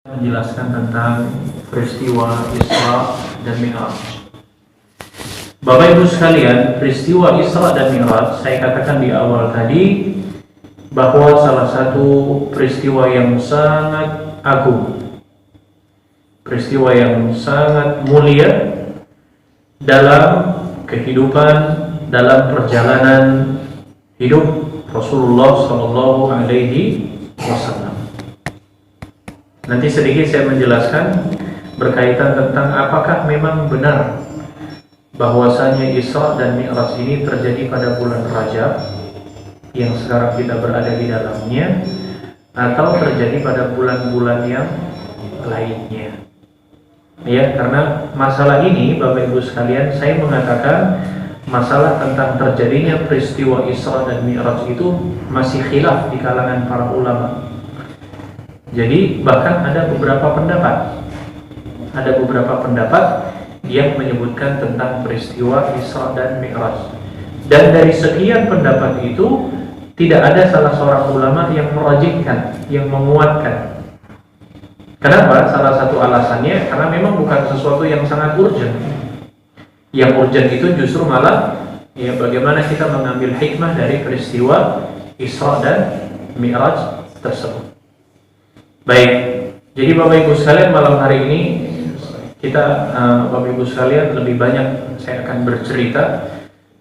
menjelaskan tentang peristiwa Isra dan Mi'raj. Bapak Ibu sekalian, peristiwa Isra dan Mi'raj, saya katakan di awal tadi bahwa salah satu peristiwa yang sangat agung, peristiwa yang sangat mulia dalam kehidupan, dalam perjalanan hidup Rasulullah Sallallahu Alaihi Wasallam. Nanti sedikit saya menjelaskan berkaitan tentang apakah memang benar bahwasanya Isra dan Mi'raj ini terjadi pada bulan Rajab yang sekarang kita berada di dalamnya, atau terjadi pada bulan-bulan yang lainnya. Ya, karena masalah ini Bapak Ibu sekalian, saya mengatakan masalah tentang terjadinya peristiwa Isra dan Mi'raj itu masih khilaf di kalangan para ulama. Jadi bahkan ada beberapa pendapat yang menyebutkan tentang peristiwa Isra dan Mi'raj. Dan dari sekian pendapat itu tidak ada salah seorang ulama yang merajihkan, yang menguatkan. Kenapa? Salah satu alasannya karena memang bukan sesuatu yang sangat urgent. Yang urgent itu justru malah ya bagaimana kita mengambil hikmah dari peristiwa Isra dan Mi'raj tersebut. Baik, jadi Bapak Ibu sekalian, malam hari ini kita Bapak Ibu sekalian lebih banyak saya akan bercerita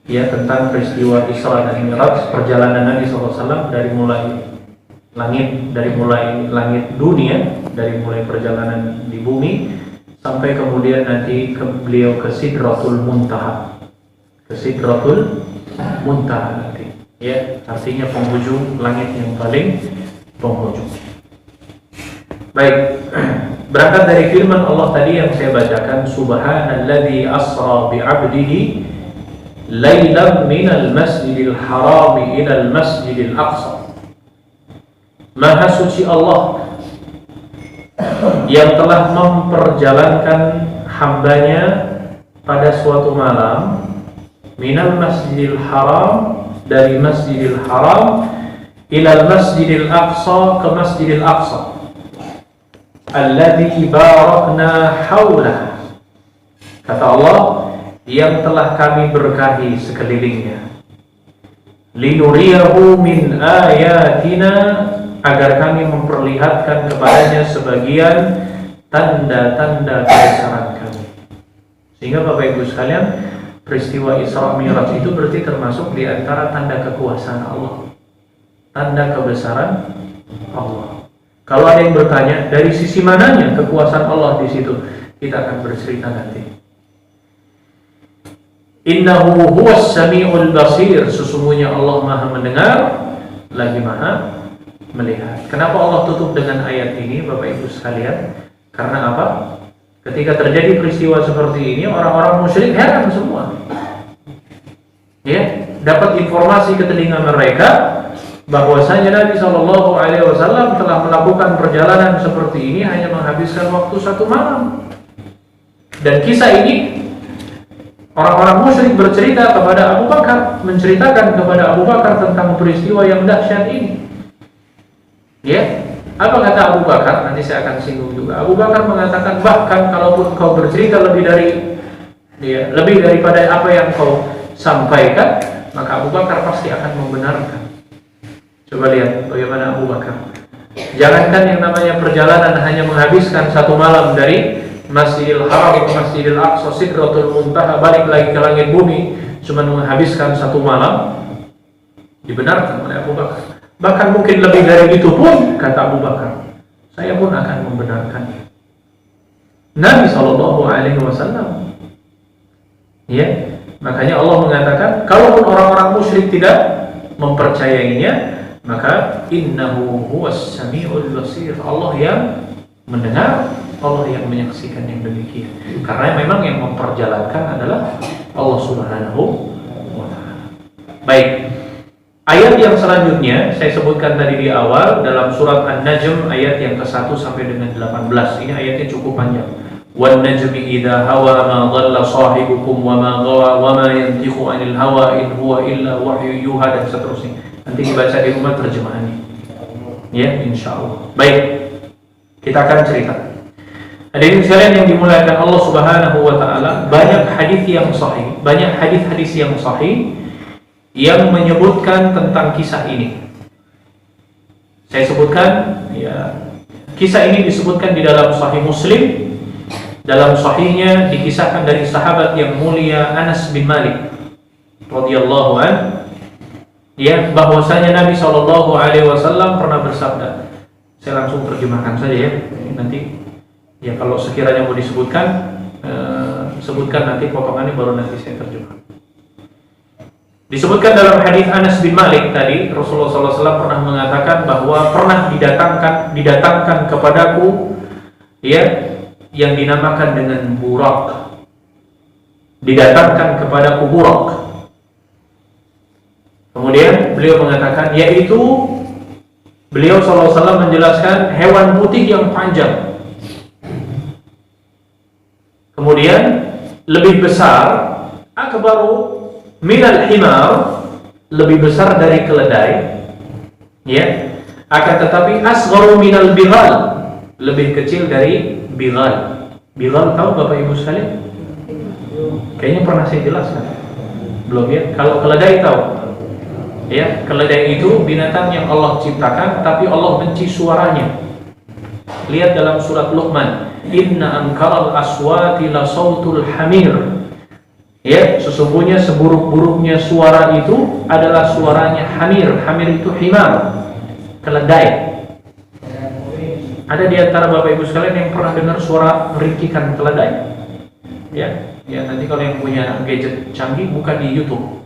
ya tentang peristiwa Isra dan Mi'raj, perjalanan Nabi SAW dari mulai langit dunia, dari mulai perjalanan di bumi sampai kemudian nanti beliau ke Sidratul Muntaha. Ke Sidratul Muntaha nanti. Ya, artinya penghujung langit yang paling penghujung. Baik, berangkat dari firman Allah tadi yang saya bacakan, Subhanalladzi asra bi'abdihi lailan minal masjidil harami ilal masjidil aqsa. Maha suci Allah yang telah memperjalankan hambanya pada suatu malam minal masjidil haram, dari masjidil haram ilal masjidil aqsa, ke masjidil aqsa alladzi barakna haulah. Kata Allah, yang telah kami berkahi sekelilingnya, linuriyahu min ayatina, agar kami memperlihatkan kepadanya sebagian tanda-tanda kebesaran kami. Sehingga Bapak Ibu sekalian, peristiwa Isra Mi'raj itu berarti termasuk di antara tanda kekuasaan Allah, tanda kebesaran Allah. Kalau ada yang bertanya dari sisi mananya kekuasaan Allah di situ, kita akan bercerita nanti. Innahu huwas sami'ul basir, sesungguhnya Allah Maha mendengar lagi Maha melihat. Kenapa Allah tutup dengan ayat ini Bapak Ibu sekalian? Karena apa? Ketika terjadi peristiwa seperti ini, orang-orang musyrik heran semua. Ya, dapat informasi ke telinga mereka bahwasanya Nabi SAW telah melakukan perjalanan seperti ini hanya menghabiskan waktu satu malam. Dan kisah ini orang-orang musyrik bercerita kepada Abu Bakar, menceritakan kepada Abu Bakar tentang peristiwa yang dahsyat ini. Ya, apa kata Abu Bakar? Nanti saya akan singgung juga. Abu Bakar mengatakan, bahkan kalaupun kau bercerita lebih daripada apa yang kau sampaikan, maka Abu Bakar pasti akan membenarkan. Coba lihat bagaimana Abu Bakar. Jangankan yang namanya perjalanan hanya menghabiskan satu malam dari Masjidil Haram ke Masjidil Aqsa, Sidratul Muntaha, balik lagi ke langit bumi, cuma menghabiskan satu malam, dibenarkan oleh Abu Bakar. Bahkan mungkin lebih dari itu pun, kata Abu Bakar, saya pun akan membenarkannya. Nabi SAW. Ya, makanya Allah mengatakan, kalaupun orang-orang musyrik tidak mempercayainya, maka innahu huwas sami'ul basir, Allah yang mendengar, Allah yang menyaksikan yang demikian. Karena memang yang memperjalankan adalah Allah Subhanahu wa ta'ala. Baik, ayat yang selanjutnya saya sebutkan tadi di awal dalam surat An-Najm ayat yang ke-1 sampai dengan 18. Ini ayatnya cukup panjang. Wan najmi idza hawa ma dhalla sahibukum wa ma ghawa wa ma yantiqu 'anil hawa in huwa illa wahyu yuha, dan seterusnya. Nanti dibaca di rumah terjemahannya. Ya, insyaallah. Baik. Kita akan cerita. Hadirin sekalian yang dimuliakan Allah Subhanahu wa taala, banyak hadis yang sahih, banyak hadis-hadis yang sahih yang menyebutkan tentang kisah ini. Saya sebutkan ya, kisah ini disebutkan di dalam Sahih Muslim. Dalam sahihnya dikisahkan dari sahabat yang mulia Anas bin Malik radhiyallahu an, ya, bahwasanya Nabi SAW pernah bersabda. Saya langsung terjemahkan saja ya. Nanti ya kalau sekiranya mau disebutkan, sebutkan nanti potongannya, baru nanti saya terjemahkan. Disebutkan dalam hadis Anas bin Malik tadi, Rasulullah SAW pernah mengatakan bahwa pernah didatangkan kepadaku ya yang dinamakan dengan Burak. Didatangkan kepadaku Burak. Kemudian beliau mengatakan, yaitu beliau SAW menjelaskan hewan putih yang panjang. Kemudian lebih besar, akbaru minal himar, lebih besar dari keledai, ya. Akan tetapi asgharu minal bighal, lebih kecil dari bighal. Bighal tahu Bapak Ibu sekalian? Kayaknya pernah saya jelaskan. Belum ya? Kalau keledai tahu? Ya, keledai itu binatang yang Allah ciptakan tapi Allah benci suaranya. Lihat dalam surat Luqman, inna ankaral aswati la sautul hamir. Ya, sesungguhnya seburuk-buruknya suara itu adalah suaranya hamir. Hamir itu himar, keledai. Ada di antara Bapak Ibu sekalian yang pernah dengar suara ringkikan keledai? Ya, ya, nanti kalau yang punya gadget canggih buka di YouTube.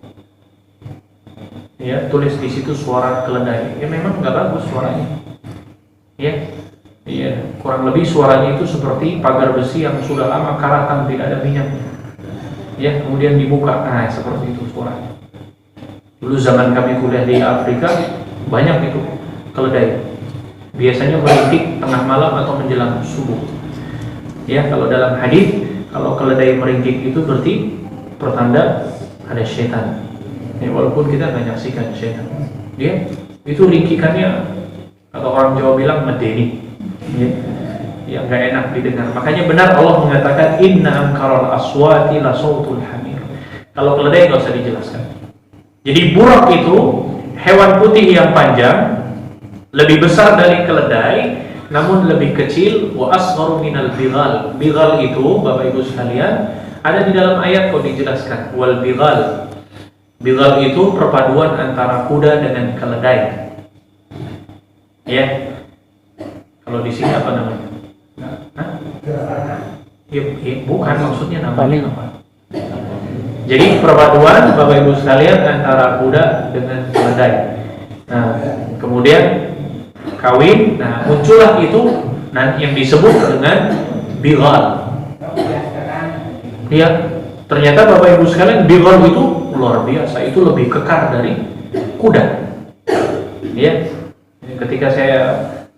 Ya, tulis di situ suara keledai. Ya memang nggak bagus suaranya. Ya, ya, kurang lebih suaranya itu seperti pagar besi yang sudah lama karatan, tidak ada minyaknya. Ya, kemudian dibuka, nah seperti itu suaranya. Dulu zaman kami kuliah di Afrika, banyak itu keledai. Biasanya meringkik tengah malam atau menjelang subuh. Ya, kalau dalam hadis, kalau keledai meringkik itu berarti pertanda ada setan. Ya, walaupun kita nggak nyaksikan setan. Ya, itu ringkikannya, atau orang Jawa bilang medeni. Ya, yang nggak enak didengar. Makanya benar Allah mengatakan inna ankaral aswati la sautul hamir. Kalau keledai nggak usah dijelaskan. Jadi burak itu hewan putih yang panjang, lebih besar dari keledai, namun lebih kecil. Wa asgharu minal bighal. Bighal itu Bapak Ibu sekalian ada di dalam ayat kok dijelaskan. Wal bighal. Bighal itu perpaduan antara kuda dengan keledai. Ya. Kalau di sini apa namanya? Ya, bukan, maksudnya namanya apa? Jadi perpaduan Bapak Ibu sekalian antara kuda dengan keledai. Nah, kemudian kawin, nah muncullah itu yang disebut dengan bighal. Ya, ternyata Bapak Ibu sekalian bighal itu luar biasa, itu lebih kekar dari kuda. Ya, ketika saya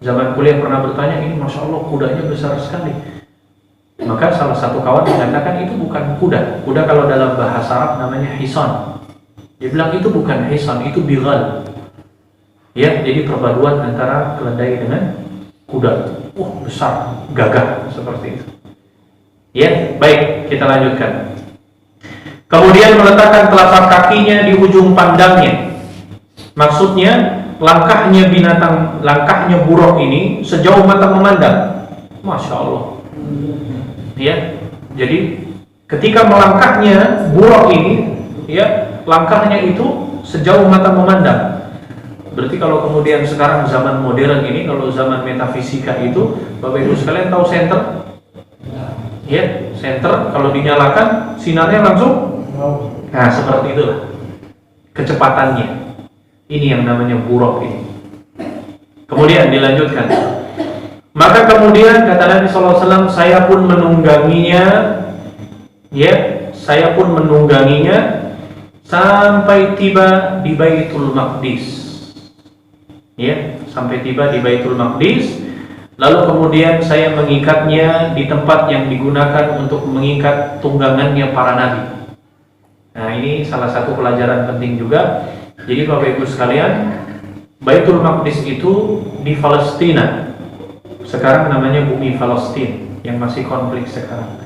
zaman kuliah pernah bertanya, ini Masya Allah kudanya besar sekali. Maka salah satu kawan mengatakan itu bukan kuda. Kuda kalau dalam bahasa Arab namanya hison. Dia bilang itu bukan hison, itu bighal. Ya, jadi perpaduan antara keledai dengan kuda. Besar, gagah seperti itu. Ya, baik, kita lanjutkan. Kemudian meletakkan telapak kakinya di ujung pandangnya. Maksudnya langkahnya buruk ini sejauh mata memandang. Masya Allah. Ya, jadi ketika melangkahnya buruk ini, ya, langkahnya itu sejauh mata memandang. Berarti kalau kemudian sekarang zaman modern ini, kalau zaman metafisika itu, Bapak Ibu sekalian tahu senter? Ya, senter kalau dinyalakan sinarnya langsung. Nah, seperti itulah kecepatannya. Ini yang namanya buruk ini. Kemudian dilanjutkan. Maka kemudian kata Nabi SAW, saya pun menungganginya, ya, saya pun menungganginya sampai tiba di Baitul Maqdis. Ya, sampai tiba di Baitul Maqdis. Lalu kemudian saya mengikatnya di tempat yang digunakan untuk mengikat tunggangannya para nabi. Nah, ini salah satu pelajaran penting juga. Jadi Bapak Ibu sekalian, Baitul Maqdis itu di Palestina. sekarang namanya bumi Palestina yang masih konflik sekarang.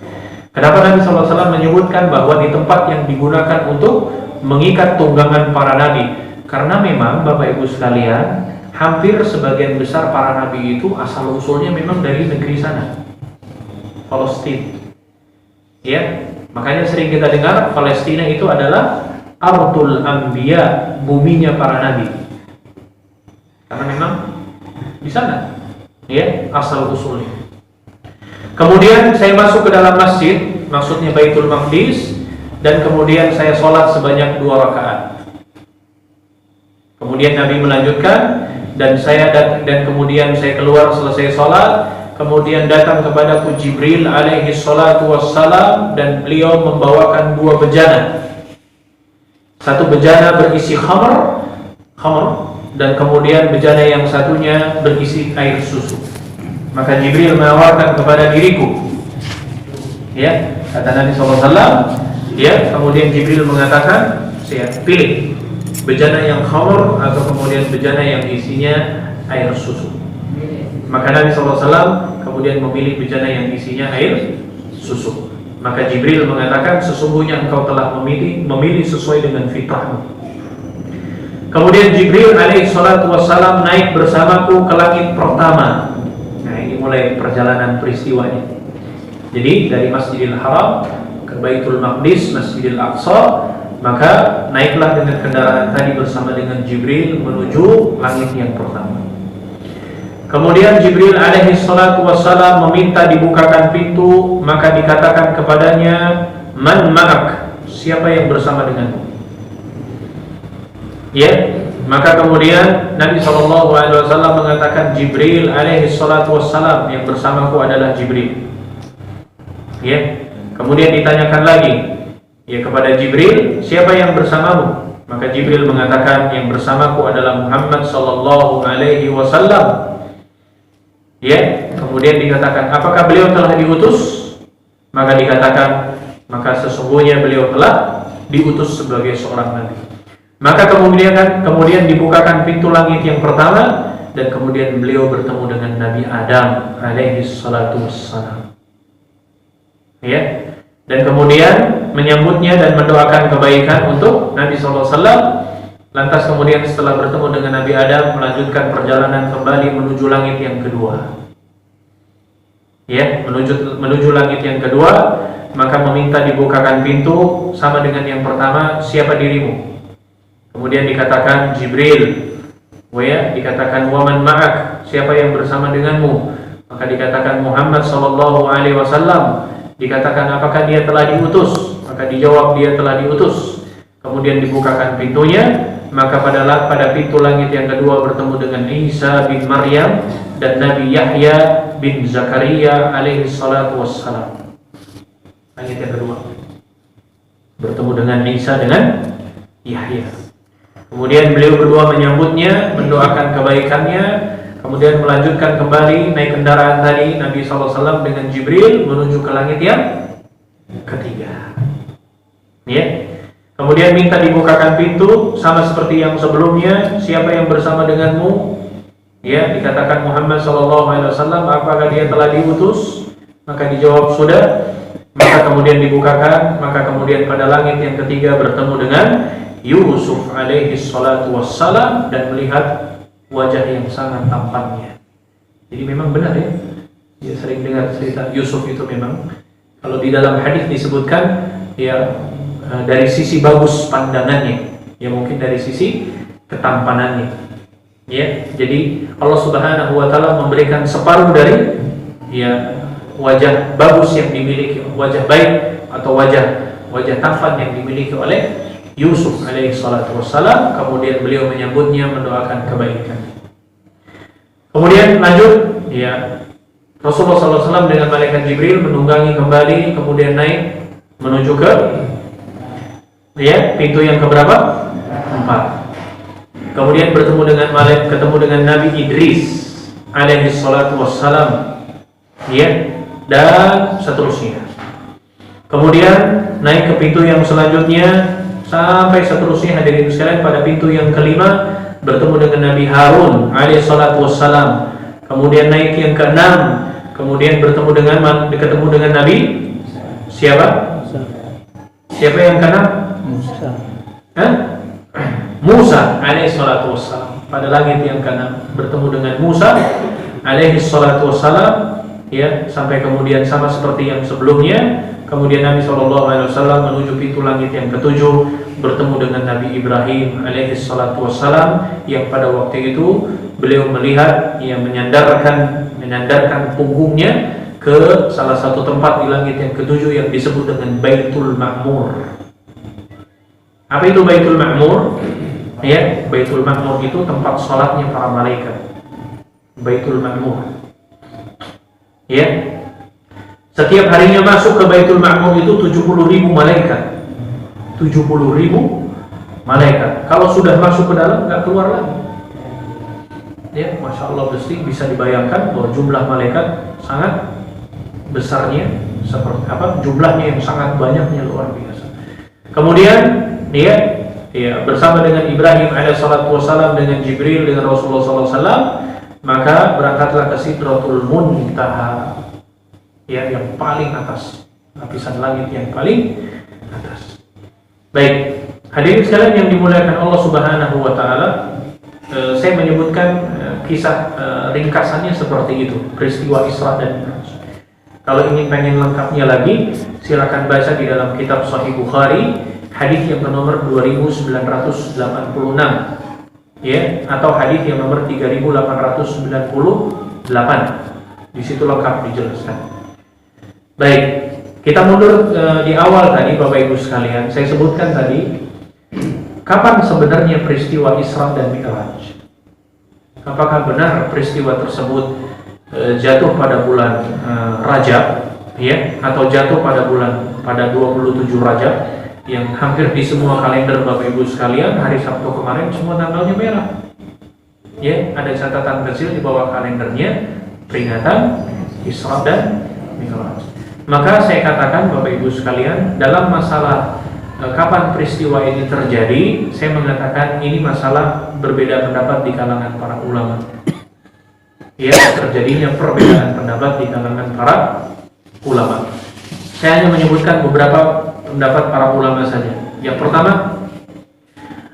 Kenapa Nabi SAW menyebutkan bahwa di tempat yang digunakan untuk mengikat tunggangan para nabi? Karena memang Bapak Ibu sekalian, hampir sebagian besar para nabi itu asal usulnya memang dari negeri sana, Palestina. Ya, makanya sering kita dengar Palestina itu adalah Ardul Anbiya, buminya para nabi. Karena memang di sana, ya, asal usulnya. Kemudian saya masuk ke dalam masjid, maksudnya Baitul Maqdis, dan kemudian saya sholat sebanyak 2 rakaat. Kemudian Nabi melanjutkan, dan kemudian saya keluar selesai sholat. Kemudian datang kepadaku Jibril alaihi salatu wassalam, dan beliau membawakan 2 bejana. Satu bejana berisi khamr, dan kemudian bejana yang satunya berisi air susu. Maka Jibril menawarkan kepada diriku, ya, kata Nabi SAW, ya, kemudian Jibril mengatakan, saya pilih bejana yang khamr atau kemudian bejana yang isinya air susu. Maka Nabi SAW kemudian memilih bejana yang isinya air susu. Maka Jibril mengatakan, sesungguhnya engkau telah memilih sesuai dengan fitrahmu. Kemudian Jibril alaihi salatu wassalam naik bersamaku ke langit pertama. Nah, ini mulai perjalanan peristiwanya. Jadi dari Masjidil Haram ke Baitul Maqdis, Masjidil Aqsa, maka naiklah dengan kendaraan tadi bersama dengan Jibril menuju langit yang pertama. Kemudian Jibril alaihi salatu wassalam meminta dibukakan pintu, maka dikatakan kepadanya, "Man ma'ak?" Siapa yang bersama denganmu? Ya, maka kemudian Nabi SAW mengatakan, Jibril alaihi salatu wassalam, yang bersamaku adalah Jibril. Ya, kemudian ditanyakan lagi, ya, kepada Jibril, siapa yang bersamamu? Maka Jibril mengatakan, yang bersamaku adalah Muhammad sallallahu alaihi wasallam. Ya, kemudian dikatakan, apakah beliau telah diutus? Maka dikatakan, maka sesungguhnya beliau telah diutus sebagai seorang nabi. Maka kemudian dibukakan pintu langit yang pertama, dan kemudian beliau bertemu dengan Nabi Adam alaihi salatu wassalam. Ya, dan kemudian menyambutnya dan mendoakan kebaikan untuk Nabi SAW. Lantas kemudian setelah bertemu dengan Nabi Adam, melanjutkan perjalanan kembali menuju langit yang kedua. Ya, menuju langit yang kedua, maka meminta dibukakan pintu sama dengan yang pertama, siapa dirimu? Kemudian dikatakan Jibril. Ya, dikatakan waman ma'ak, siapa yang bersama denganmu? Maka dikatakan Muhammad sallallahu alaihi wasallam. Dikatakan apakah dia telah diutus? Maka dijawab dia telah diutus. Kemudian dibukakan pintunya, maka pada pintu langit yang kedua bertemu dengan Isa bin Maryam dan Nabi Yahya bin Zakaria alaihi salatu wassalam. Langit yang kedua bertemu dengan Isa dengan Yahya. Kemudian beliau berdua menyambutnya, mendoakan kebaikannya. Kemudian melanjutkan kembali naik kendaraan tadi Nabi SAW dengan Jibril menuju ke langit yang ketiga. Ya. Kemudian minta dibukakan pintu sama seperti yang sebelumnya. Siapa yang bersama denganmu? Ya, dikatakan Muhammad SAW. Apakah dia telah diutus? Maka dijawab sudah. Maka kemudian dibukakan. Maka kemudian pada langit yang ketiga bertemu dengan Yusuf alaihi salatu wassalam dan melihat wajah yang sangat tampannya. Jadi memang benar ya. Dia sering dengar cerita Yusuf itu memang kalau di dalam hadis disebutkan ya dari sisi bagus pandangannya, ya mungkin dari sisi ketampanannya. Ya, jadi Allah Subhanahu wa taala memberikan separuh dari ya wajah bagus yang dimiliki, wajah baik atau wajah tampan yang dimiliki oleh Yusuf alaihi salatu wassalam. Kemudian beliau menyambutnya, mendoakan kebaikan. Kemudian lanjut, ya, Rasulullah SAW dengan malaikat Jibril menunggangi kembali, kemudian naik menuju ke ya pintu yang keberapa? 4. Kemudian ketemu dengan Nabi Idris alaihi salatu wassalam, ya, dan seterusnya. Kemudian naik ke pintu yang selanjutnya sampai seterusnya. Hadirin sekalian, pada pintu yang kelima bertemu dengan Nabi Harun alaihi salatu wassalam. kemudian naik yang ke-6, kemudian ketemu dengan Nabi siapa? Siapa yang ke-6? Musa alaihi salatu wassalam. Pada langit yang ke-6 bertemu dengan Musa alaihi salatu wassalam, ya, sampai kemudian sama seperti yang sebelumnya. Kemudian Nabi SAW menuju pintu langit yang ke-7 bertemu dengan Nabi Ibrahim alaihi salatu wassalam, yang pada waktu itu beliau melihat yang menyandarkan punggungnya ke salah satu tempat di langit yang ke-7 yang disebut dengan Baitul Ma'mur. Apa itu Baitul Ma'mur? Ya, Baitul Ma'mur itu tempat sholatnya para malaikat. Baitul Ma'mur. Ya. Setiap harinya masuk ke Baitul Ma'mur itu 70.000 malaikat. 70.000 malaikat. Kalau sudah masuk ke dalam nggak keluar lagi. Ya, Masya Allah, bisa dibayangkan bahwa jumlah malaikat sangat besarnya, seperti apa? Jumlahnya yang sangat banyaknya, luar biasa. Kemudian dia bersama dengan Ibrahim alaihissalatu wassalam, dengan Jibril, dengan Rasulullah SAW, maka berangkatlah ke Sidratul Muntaha, ya, yang paling atas, lapisan langit yang paling atas. Baik, hadirin sekalian yang dimuliakan Allah Subhanahu wa taala, saya menyebutkan kisah ringkasannya seperti itu, peristiwa Isra dan Mi'raj. Kalau ingin pengen lengkapnya lagi, silakan baca di dalam kitab Sahih Bukhari, hadis yang nomor 2986, ya, atau hadis yang nomor 3898. Di situ lengkap dijelaskan. Baik, kita mundur di awal tadi, Bapak Ibu sekalian. Saya sebutkan tadi, kapan sebenarnya peristiwa Isra dan Mi'raj? Apakah benar peristiwa tersebut jatuh pada bulan Rajab, ya, atau jatuh pada 27 Rajab, yang hampir di semua kalender Bapak Ibu sekalian hari Sabtu kemarin semua tanggalnya merah. Ya, ada catatan kecil di bawah kalendernya, peringatan Isra dan Mi'raj. Maka saya katakan Bapak Ibu sekalian, dalam masalah kapan peristiwa ini terjadi, saya mengatakan ini masalah berbeda pendapat di kalangan para ulama. Ya, terjadinya perbedaan pendapat di kalangan para ulama. Saya hanya menyebutkan beberapa pendapat para ulama saja. Yang pertama,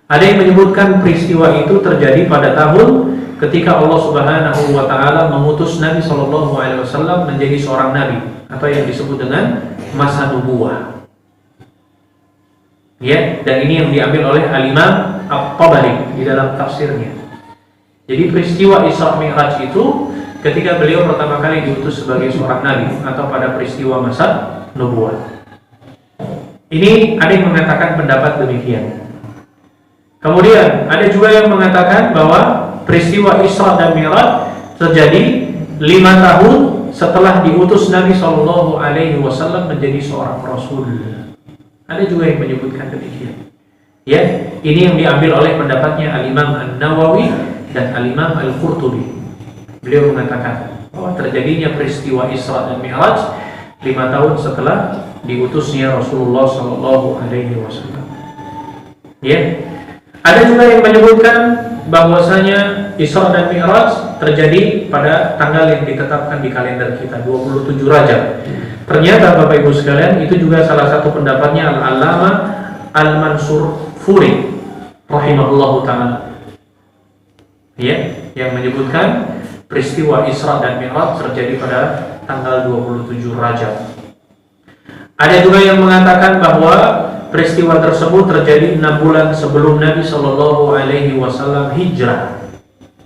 ada yang menyebutkan peristiwa itu terjadi pada tahun ketika Allah Subhanahu wa taala mengutus Nabi SAW menjadi seorang nabi, atau yang disebut dengan masa nubuwah. Ya, dan ini yang diambil oleh Al-Imam At-Tabari di dalam tafsirnya. Jadi peristiwa Isra Mi'raj itu ketika beliau pertama kali diutus sebagai seorang nabi, atau pada peristiwa masa nubuwah. Ini ada yang mengatakan pendapat demikian. Kemudian ada juga yang mengatakan bahwa peristiwa Isra dan Mi'raj terjadi 5 tahun setelah diutus Nabi SAW menjadi seorang Rasul. Ada juga yang menyebutkan demikian. Ya, ini yang diambil oleh pendapatnya Al-Imam An-Nawawi dan Al-Imam Al-Qurtubi. Beliau mengatakan bahwa terjadinya peristiwa Isra dan Mi'raj 5 tahun setelah diutusnya Rasulullah SAW. Ya, ada juga yang menyebutkan bahwasanya Isra dan Mi'raj terjadi pada tanggal yang ditetapkan di kalender kita, 27 Rajab. Ternyata Bapak Ibu sekalian, itu juga salah satu pendapatnya Al-Allamah Al-Mansur Furi rahimahullahu ta'ala, ya, yang menyebutkan peristiwa Isra dan Mi'raj terjadi pada tanggal 27 Rajab. Ada juga yang mengatakan bahwa peristiwa tersebut terjadi 6 bulan sebelum Nabi SAW hijrah.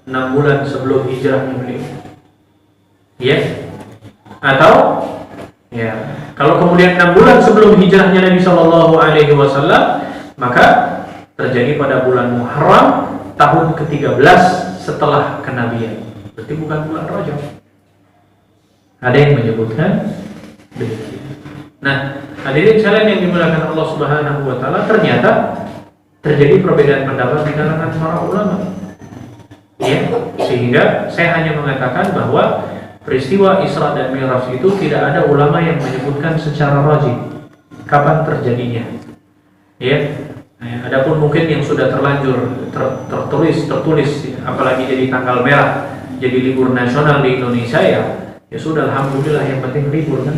6 bulan sebelum hijrahnya beliau. Ya. Atau ya, kalau kemudian 6 bulan sebelum hijrahnya Nabi SAW, maka terjadi pada bulan Muharram tahun ke-13 setelah kenabian. Berarti bukan bulan Rajab. Ada yang menyebutkan demikian. Nah, hadirin sekalian yang dimuliakan Allah Subhanahu wa taala, ternyata terjadi perbedaan pendapat di kalangan para ulama. Ya, sehingga saya hanya mengatakan bahwa peristiwa Isra dan Mi'raj itu tidak ada ulama yang menyebutkan secara rajih kapan terjadinya. Ya. Adapun mungkin yang sudah terlanjur tertulis apalagi jadi tanggal merah jadi libur nasional di Indonesia, ya sudah, alhamdulillah, yang penting libur kan.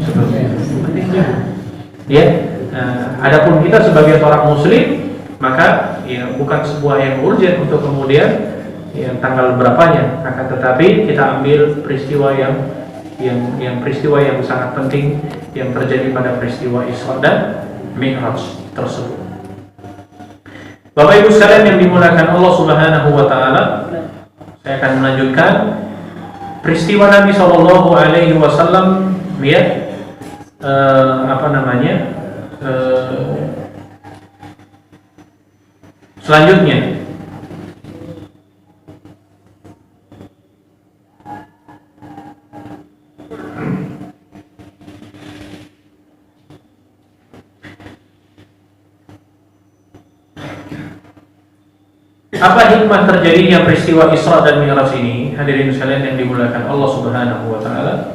Seperti itu. Penting libur. Ya, adapun kita sebagai seorang muslim, maka ya bukan sebuah yang urgent untuk kemudian ya tanggal berapanya, akan tetapi kita ambil peristiwa yang peristiwa yang sangat penting yang terjadi pada peristiwa Isra dan Mi'raj tersebut. Bapak Ibu sekalian yang dimuliakan Allah Subhanahu wa taala, saya akan melanjutkan peristiwa Nabi Shallallahu alaihi wasallam, ya, selanjutnya. Apa hikmah terjadinya peristiwa Isra dan Mi'raj ini, hadirin sekalian yang dimuliakan Allah Subhanahu wa taala?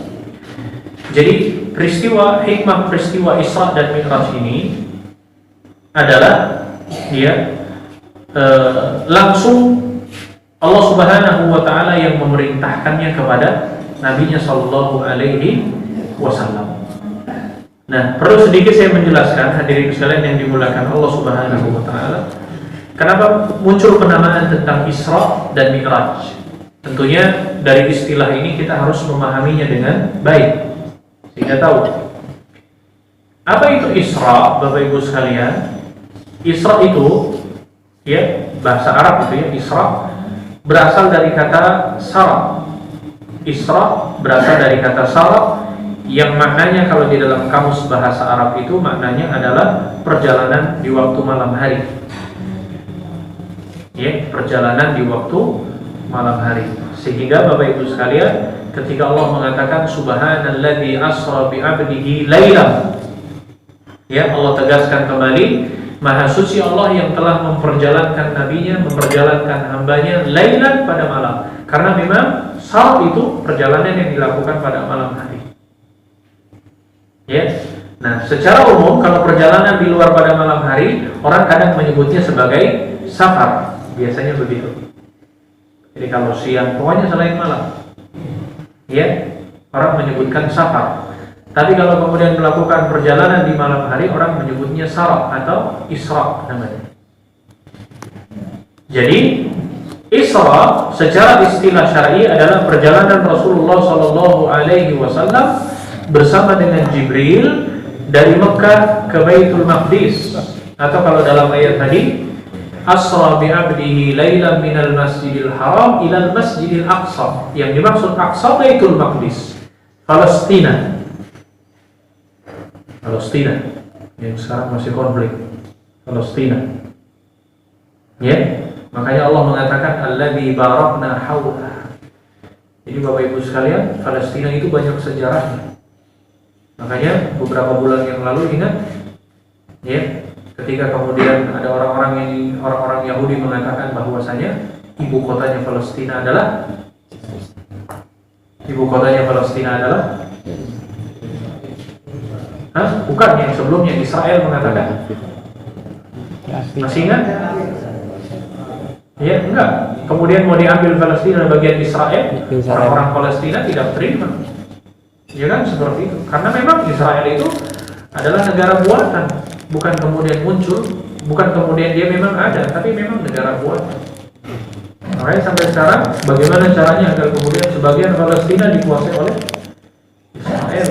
Jadi hikmah peristiwa Isra dan Mi'raj ini adalah langsung Allah Subhanahu wa taala yang memerintahkannya kepada nabinya sallallahu alaihi wasallam. Nah, perlu sedikit saya menjelaskan, hadirin sekalian yang dimuliakan Allah Subhanahu wa taala, kenapa muncul penamaan tentang Isra dan Mi'raj. Tentunya dari istilah ini kita harus memahaminya dengan baik, sehingga tahu apa itu Isra. Bapak Ibu sekalian, Isra itu, ya, bahasa Arab itu, ya, Isra berasal dari kata Sara. Isra berasal dari kata Sara, yang maknanya kalau di dalam kamus bahasa Arab itu maknanya adalah perjalanan di waktu malam hari. Ya, perjalanan di waktu malam hari. Sehingga Bapak Ibu sekalian, ketika Allah mengatakan subhanalladzi asra bi 'abdihi lailan, ya, Allah tegaskan kembali, maha suci Allah yang telah memperjalankan nabinya, memperjalankan hambanya lailan, pada malam. Karena memang sar itu perjalanan yang dilakukan pada malam hari. Ya. Nah, secara umum kalau perjalanan di luar pada malam hari, orang kadang menyebutnya sebagai safar. Biasanya begitu. Jadi kalau siang, pokoknya selain malam, ya, orang menyebutkan safar. Tapi kalau kemudian melakukan perjalanan di malam hari, orang menyebutnya sara atau isra namanya. Jadi Isra secara istilah syar'i adalah perjalanan Rasulullah Sallallahu Alaihi Wasallam bersama dengan Jibril dari Mekah ke Baitul Maqdis, atau kalau dalam ayat tadi, asra bi 'abdihi lailan minal masjidil haram ilal masjidil aqsa. Yang dimaksud Aqsa Baitul Maqdis, Palestina yang sekarang masih konflik, Palestina. Ya, makanya Allah mengatakan alladzi barakna hawla. Jadi Bapak Ibu sekalian, Palestina itu banyak sejarahnya. Makanya beberapa bulan yang lalu ingat, ya, ketika kemudian ada orang-orang Yahudi mengatakan bahwasanya ibu kotanya Palestina adalah bukan, yang sebelumnya Israel mengatakan. Masih ingat? Ya, enggak. Kemudian mau diambil Palestina bagian Israel, orang-orang Palestina tidak terima. Ya kan, seperti itu. Karena memang Israel itu adalah negara buatan, bukan kemudian muncul, bukan kemudian dia memang ada, tapi memang negara buatan. Makanya sampai sekarang, bagaimana caranya agar kemudian sebagian Palestina dikuasai oleh Israel?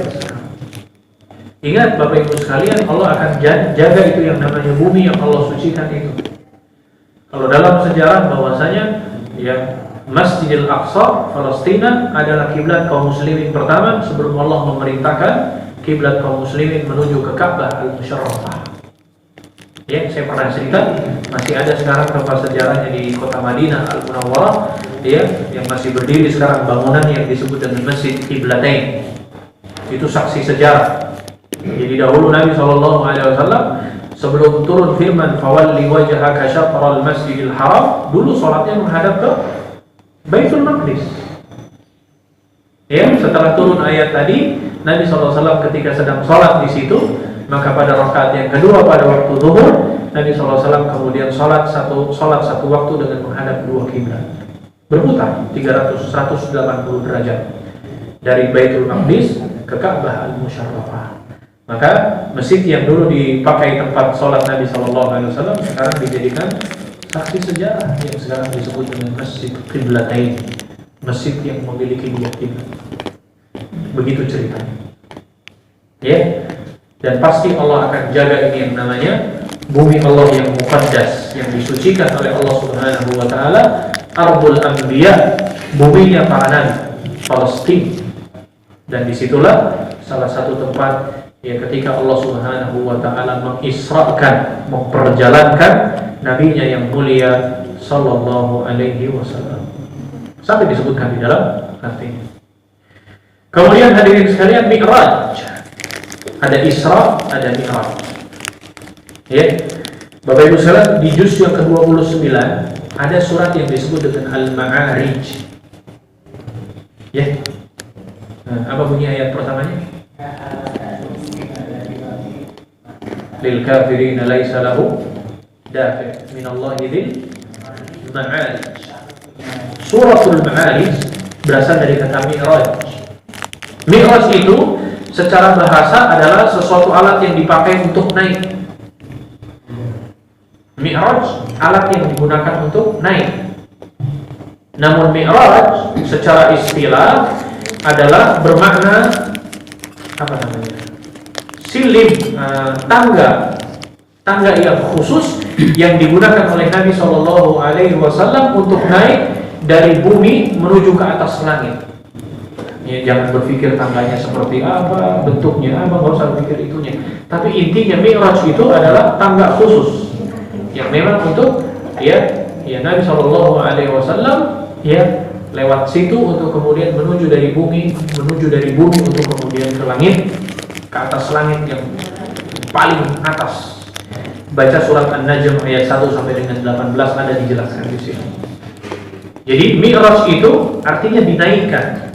Ingat Bapak Ibu sekalian, Allah akan jaga itu yang namanya bumi yang Allah sucikan itu. Kalau dalam sejarah bahwasanya, ya, Masjidil Aqsa Palestina adalah kiblat kaum muslimin pertama sebelum Allah memerintahkan kiblat kaum muslimin menuju ke Ka'bah Al-Musyarrafah. Ya, saya pernah cerita, masih ada sekarang tempat sejarahnya di kota Madinah Al-Munawwarah, ya, yang masih berdiri sekarang, bangunan yang disebut dengan Masjid Qiblatain. Itu saksi sejarah. Jadi dahulu Nabi SAW sebelum turun firman fawalli wajhaka syatral masjidil haram, dulu sholatnya menghadap ke Baitul Maqdis. Ya, setelah turun ayat tadi, Nabi SAW ketika sedang sholat di situ, maka pada rakaat yang kedua pada waktu zuhur, Nabi SAW kemudian sholat satu waktu dengan menghadap dua kiblat. berputar 180 derajat dari Baitul Maqdis ke Ka'bah Al-Musyarrafah. Maka masjid yang dulu dipakai tempat sholat Nabi SAW sekarang dijadikan saksi sejarah yang sekarang disebut dengan Masjid Qiblatain, masjid yang memiliki dua kiblat. Begitu ceritanya. Ya, dan pasti Allah akan jaga ini yang namanya bumi Allah yang muqaddas, yang disucikan oleh Allah Subhanahu wa taala, Ardul Anbiya, buminya para nabi, Palestina. Dan disitulah salah satu tempat ya ketika Allah Subhanahu wa taala mengisrakan, memperjalankan nabinya yang mulia sallallahu alaihi wasallam. Sampai disebutkan di dalam artinya. Kemudian hadirin sekalian, Mi'raj. Ada Isra, ada Mi'raj. Ya. Bapak Ibu sekalian, di juz yang ke-29 ada surat yang disebut dengan Al-Ma'arij. Ya. Nah, apa bunyi ayat pertamanya? Lil kafirin laisa lahu dafi' minallahi dzil ma'arij. Suratul Ma'arij berasal dari kata Mi'raj. Mi'raj itu secara bahasa adalah sesuatu alat yang dipakai untuk naik. Mi'raj alat yang digunakan untuk naik. Namun Mi'raj secara istilah adalah bermakna apa namanya? Silim, tangga yang khusus yang digunakan oleh Nabi Shallallahu Alaihi Wasallam untuk naik dari bumi menuju ke atas langit. Ya, jangan berpikir tangganya seperti apa, bentuknya apa, nggak usah berpikir itunya. Tapi intinya Mi'raj itu adalah tangga khusus yang memang untuk ya Nabi Shallallahu Alaihi Wasallam ya lewat situ untuk kemudian menuju dari bumi untuk kemudian ke langit, ke atas langit yang paling atas. Baca surat An-Najm ayat 1 sampai dengan 18 ada dijelaskan di sini. Jadi Mi'raj itu artinya dinaikkan.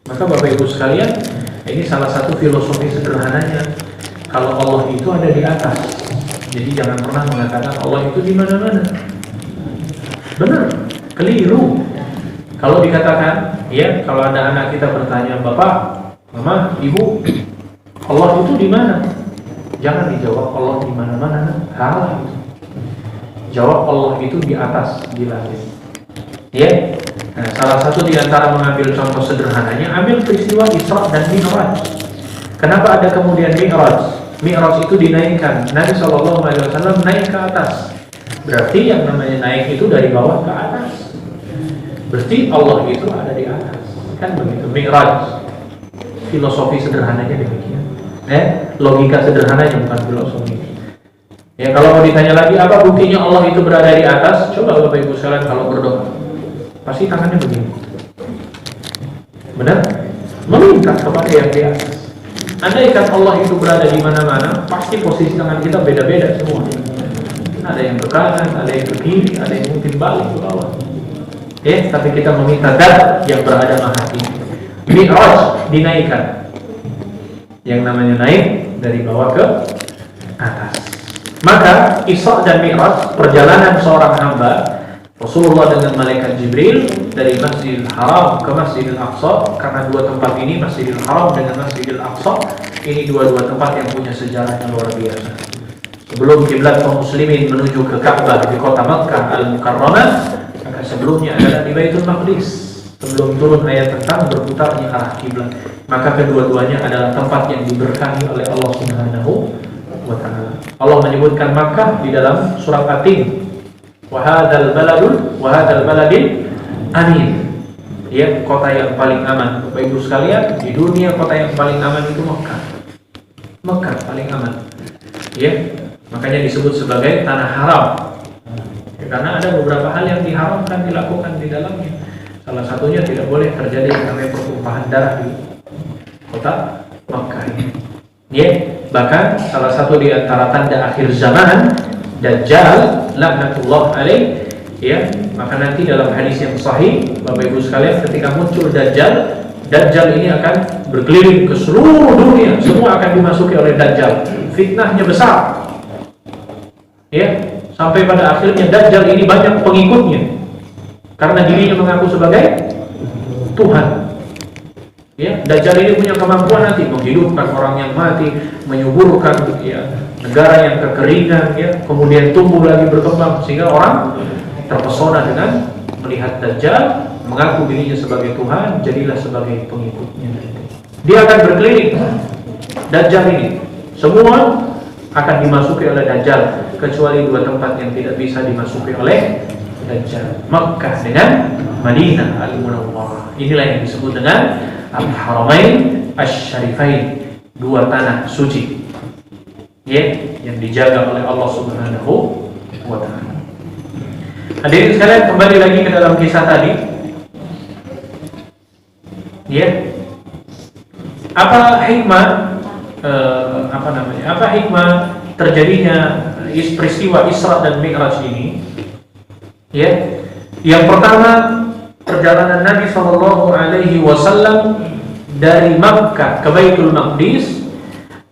Maka Bapak Ibu sekalian, ini salah satu filosofi sederhananya. Kalau Allah itu ada di atas, jadi jangan pernah mengatakan Allah itu di mana-mana. Benar, keliru. Kalau dikatakan, ya, kalau ada anak kita bertanya, Bapak, Mama, Ibu, Allah itu di mana? Jangan dijawab Allah di mana-mana. Salah itu. Jawab Allah itu di atas, di langit. Ya. Nah, salah satu di antara mengambil contoh sederhananya, ambil peristiwa Isra dan Mi'raj. Kenapa ada kemudian Mi'raj? Mi'raj itu dinaikkan. Nabi SAW naik ke atas. Berarti yang namanya naik itu dari bawah ke atas. Berarti Allah itu ada di atas. Kan begitu. Mi'raj. Filosofi sederhananya demikian. Logika sederhananya bukan filosofi. Ya, kalau mau ditanya lagi apa buktinya Allah itu berada di atas? Coba Bapak Ibu sekalian kalau berdoa. Pasti tangannya begini. Benar? Meminta kepada yang di atas. Andaikan Allah itu berada di mana-mana, pasti posisi tangan kita beda-beda semua. Ada yang ke kanan, ada yang ke kiri, ada yang mungkin balik ke bawah. Tapi kita meminta zat yang berada maha tinggi. Mi'raj dinaikkan. Yang namanya naik dari bawah ke atas. Maka Isra dan Mi'raj, perjalanan seorang hamba Rasulullah dengan malaikat Jibril dari Masjidil Haram ke Masjidil Aqsa, karena dua tempat ini, Masjidil Haram dengan Masjidil Aqsa, ini dua-dua tempat yang punya sejarah yang luar biasa. Sebelum kiblat kaum muslimin menuju ke Ka'bah di kota Makkah Al-Mukarramah, maka sebelumnya adalah di Baitul Maqdis. Sebelum turun ayat tentang berputarnya arah kiblat, maka kedua-duanya adalah tempat yang diberkahi oleh Allah Subhanahu wa taala. Allah menyebutkan Makkah di dalam surat At-Tin. Wahadal baladil amin. Ya, kota yang paling aman. Bapak Ibu sekalian, di dunia kota yang paling aman itu Mekah paling aman. Ya, makanya disebut sebagai tanah haram. Ya, karena ada beberapa hal yang diharamkan dilakukan di dalamnya. Salah satunya tidak boleh terjadi yang namanya pertumpahan darah di kota Mekah ini. Ya, bahkan salah satu di antara tanda akhir zaman Dajjal laknatullah alaih, ya, maka nanti dalam hadis yang sahih Bapak Ibu sekalian, ketika muncul Dajjal ini akan berkeliling ke seluruh dunia, semua akan dimasuki oleh Dajjal. Fitnahnya besar. Ya, Sampai pada akhirnya Dajjal ini banyak pengikutnya karena dirinya mengaku sebagai Tuhan. Ya, Dajjal ini punya kemampuan nanti menghidupkan orang yang mati, menyuburkan negara yang kekeringan, kemudian tumbuh lagi berkembang sehingga orang terpesona dengan melihat Dajjal, mengaku dirinya sebagai Tuhan, jadilah sebagai pengikutnya. Dia akan berkeliling Dajjal ini. Semua akan dimasuki oleh Dajjal kecuali dua tempat yang tidak bisa dimasuki oleh Dajjal, Makkah dengan Madinah Al-Munawwarah. Inilah yang disebut dengan Al-Haramain Asy-Syarifain, dua tanah suci yang dijaga oleh Allah Subhanahu wa taala. Hadirin sekalian, kembali lagi ke dalam kisah tadi. Apa hikmah apa hikmah terjadinya peristiwa Isra dan Mi'raj ini? Yang pertama, perjalanan Nabi SAW dari Makkah ke Baitul Maqdis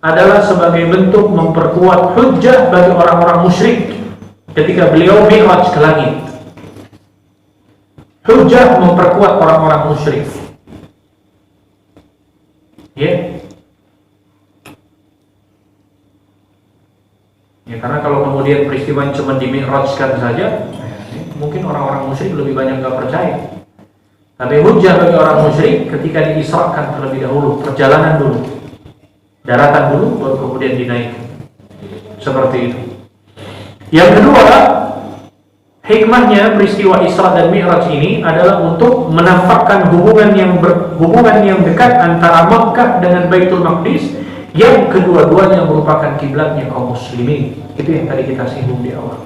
adalah sebagai bentuk memperkuat hujjah bagi orang-orang musyrik ketika beliau Mi'raj ke langit. Hujjah memperkuat orang-orang musyrik. Karena kalau kemudian peristiwa cuma di Mi'rajkan saja, mungkin orang-orang musyrik lebih banyak nggak percaya. Tapi hujjah bagi orang musyrik ketika diisrakan terlebih dahulu, perjalanan dulu, daratan dulu, baru kemudian dinaikkan. Seperti itu. Yang kedua, hikmahnya peristiwa Isra dan Mi'raj ini adalah untuk menampakkan hubungan yang dekat antara Makkah dengan Baitul Maqdis, yang kedua-duanya merupakan kiblatnya kaum muslimin. Itu yang tadi kita singgung di awal.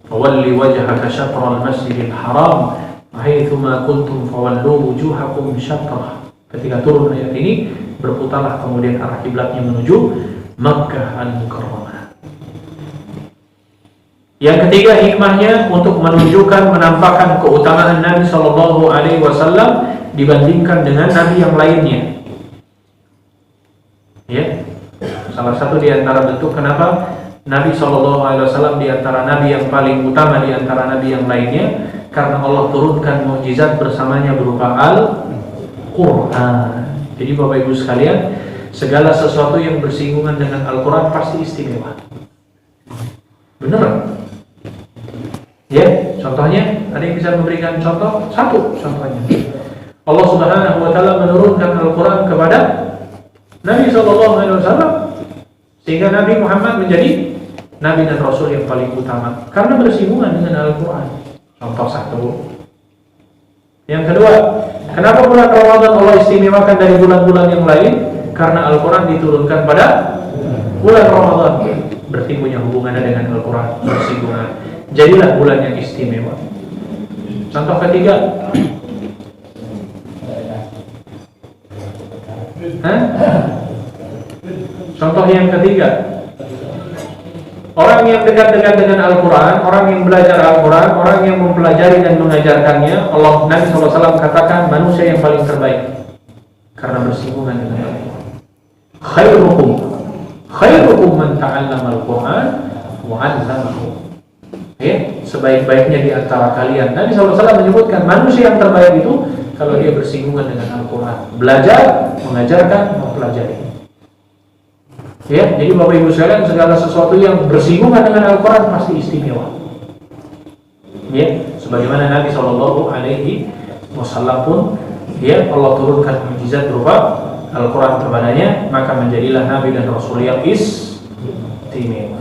Fawalli wajhaka syatral masjidil haram haitsuma kuntum fawallu wujuhakum syatrah. Ketika turun ayat ini, berputarlah kemudian arah kiblatnya menuju Makkah Al-Mukarramah. Yang ketiga, hikmahnya untuk menunjukkan, menampakkan keutamaan Nabi SAW dibandingkan dengan Nabi yang lainnya. Salah satu di antara bentuk kenapa Nabi SAW di antara Nabi yang paling utama di antara Nabi yang lainnya, karena Allah turunkan mukjizat bersamanya berupa Al-Quran. Jadi Bapak Ibu sekalian, segala sesuatu yang bersinggungan dengan Al-Quran pasti istimewa. Benar? Contohnya, ada yang bisa memberikan contoh? Satu contohnya, Allah Subhanahu wa taala menurunkan Al-Quran kepada Nabi SAW, sehingga Nabi Muhammad menjadi Nabi dan Rasul yang paling utama karena bersinggungan dengan Al-Quran. Contoh satu. Yang kedua, kenapa bulan Ramadan Allah istimewakan dari bulan-bulan yang lain? Karena Al-Quran diturunkan pada bulan Ramadan, berarti punya hubungannya dengan Al-Quran, bersinggungan. Jadilah bulan yang istimewa. Contoh ketiga, contoh yang ketiga, orang yang dekat-dekat dengan Al-Quran, orang yang belajar Al-Quran, orang yang mempelajari dan mengajarkannya, Nabi SAW katakan manusia yang paling terbaik karena bersinggungan dengan Al-Quran. Khairukum man ta'allama Al-Quran wa 'allamahu. Sebaik-baiknya di antara kalian, Nabi SAW menyebutkan manusia yang terbaik itu kalau dia bersinggungan dengan Al-Quran, belajar, mengajarkan, mempelajari. Jadi Bapak Ibu sekalian, segala sesuatu yang bersinggungan dengan Al-Quran pasti istimewa. Sebagaimana Nabi SAW pun, Allah turunkan mukjizat berupa Al-Quran kepadanya, maka menjadilah Nabi dan Rasul yang istimewa.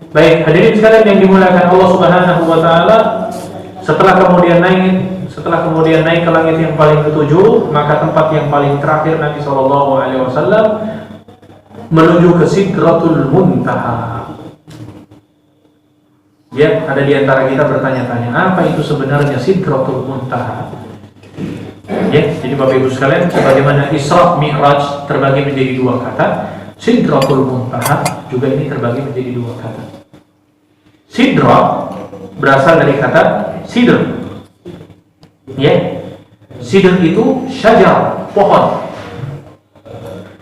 Baik, hadirin sekalian yang dimuliakan Allah Subhanahu wa taala, setelah kemudian naik ke langit yang paling ketujuh, maka tempat yang paling terakhir Nabi SAW menuju ke Sidratul Muntaha. Ada di antara kita bertanya-tanya, apa itu sebenarnya Sidratul Muntaha? Jadi Bapak Ibu sekalian, sebagaimana Isra Mi'raj terbagi menjadi dua kata, Sidratul Muntaha juga ini terbagi menjadi dua kata. Sidra berasal dari kata sidr. Sidr itu syajar, pohon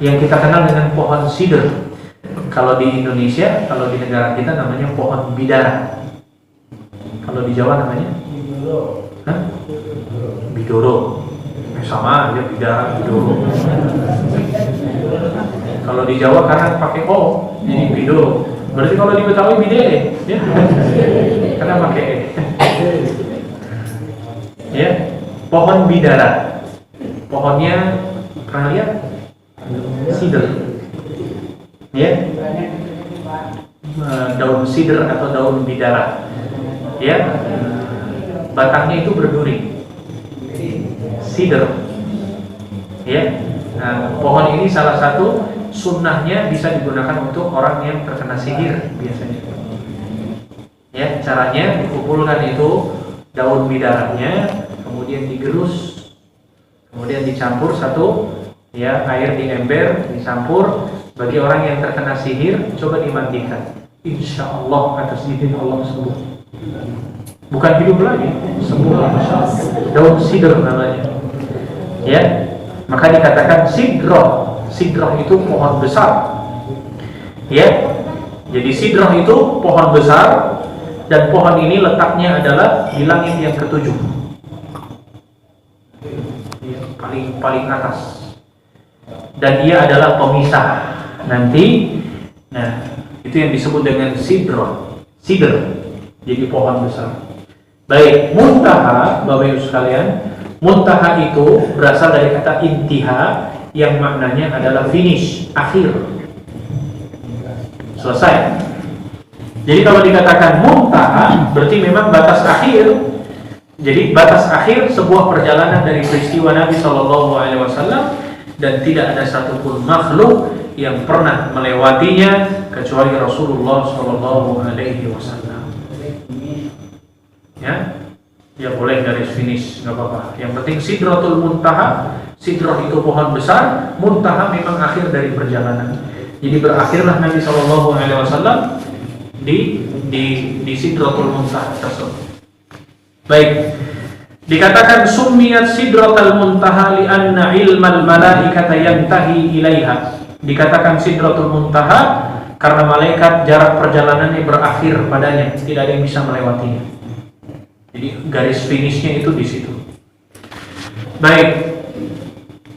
yang kita kenal dengan pohon sidr. Kalau di Indonesia, kalau di negara kita namanya pohon bidara. Kalau di Jawa namanya? Hah? Bidoro. Sama aja bidara, bidoro. Kalau di Jawa karena pakai O, jadi bidoro. Berarti kalau di Betawi bidere, ya? Karena pakai E. Ya, pohon bidara. Pohonnya pernah lihat? Cedar. Ya, daun cedar atau daun bidara. Ya, batangnya itu berduri. Cedar. Ya, nah, pohon ini salah satu sunnahnya bisa digunakan untuk orang yang terkena sihir biasanya. Ya, caranya dikumpulkan itu daun bidaranya, kemudian digerus, kemudian dicampur satu, ya, air di ember dicampur. Bagi orang yang terkena sihir, coba dimandikan. Insya Allah atas izin Allah sembuh. Bukan hidup lagi, sembuh. Daun sidr namanya. Ya, maka dikatakan sidroh. Sidroh itu pohon besar. Ya, jadi sidroh itu pohon besar, dan pohon ini letaknya adalah di langit yang ketujuh, paling atas. Dan dia adalah pemisah nanti. Nah, itu yang disebut dengan sidr. Jadi pohon besar. Baik, muntaha, Bapak Ibu sekalian, muntaha itu berasal dari kata intiha yang maknanya adalah finish, akhir, selesai. Jadi kalau dikatakan muntaha berarti memang batas akhir. Jadi batas akhir sebuah perjalanan dari peristiwa Nabi SAW, dan tidak ada satupun makhluk yang pernah melewatinya kecuali Rasulullah SAW. Ya boleh garis finish, nggak apa-apa. Yang penting sidratul muntaha. Sidrah itu pohon besar, muntaha memang akhir dari perjalanan. Jadi berakhirlah Nabi SAW di sidratul muntaha tersebut. Baik, dikatakan summiyat sidratul muntaha li'anna ilmal malaikata yantahi ilaiha. Dikatakan sidratul muntaha karena malaikat jarak perjalanannya berakhir padanya, tidak ada yang bisa melewatinya. Jadi garis finishnya itu di situ. Baik,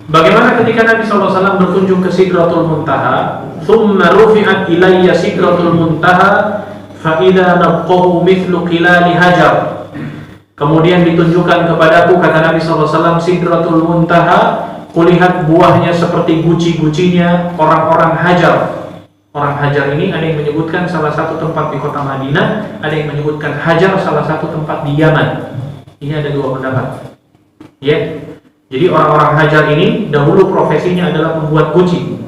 bagaimana ketika Nabi SAW berkunjung ke sidratul muntaha? Thumma rufi'at ilayya sidratul muntaha fa idza nabqahu mithlu qilali hajar. Kemudian ditunjukkan kepadaku, kata Nabi SAW, sidratul muntaha, kulihat buahnya seperti guci-gucinya orang-orang Hajar. Orang Hajar ini ada yang menyebutkan salah satu tempat di kota Madinah, ada yang menyebutkan Hajar salah satu tempat di Yaman. Ini ada dua pendapat. Ya. Jadi orang-orang Hajar ini dahulu profesinya adalah membuat guci.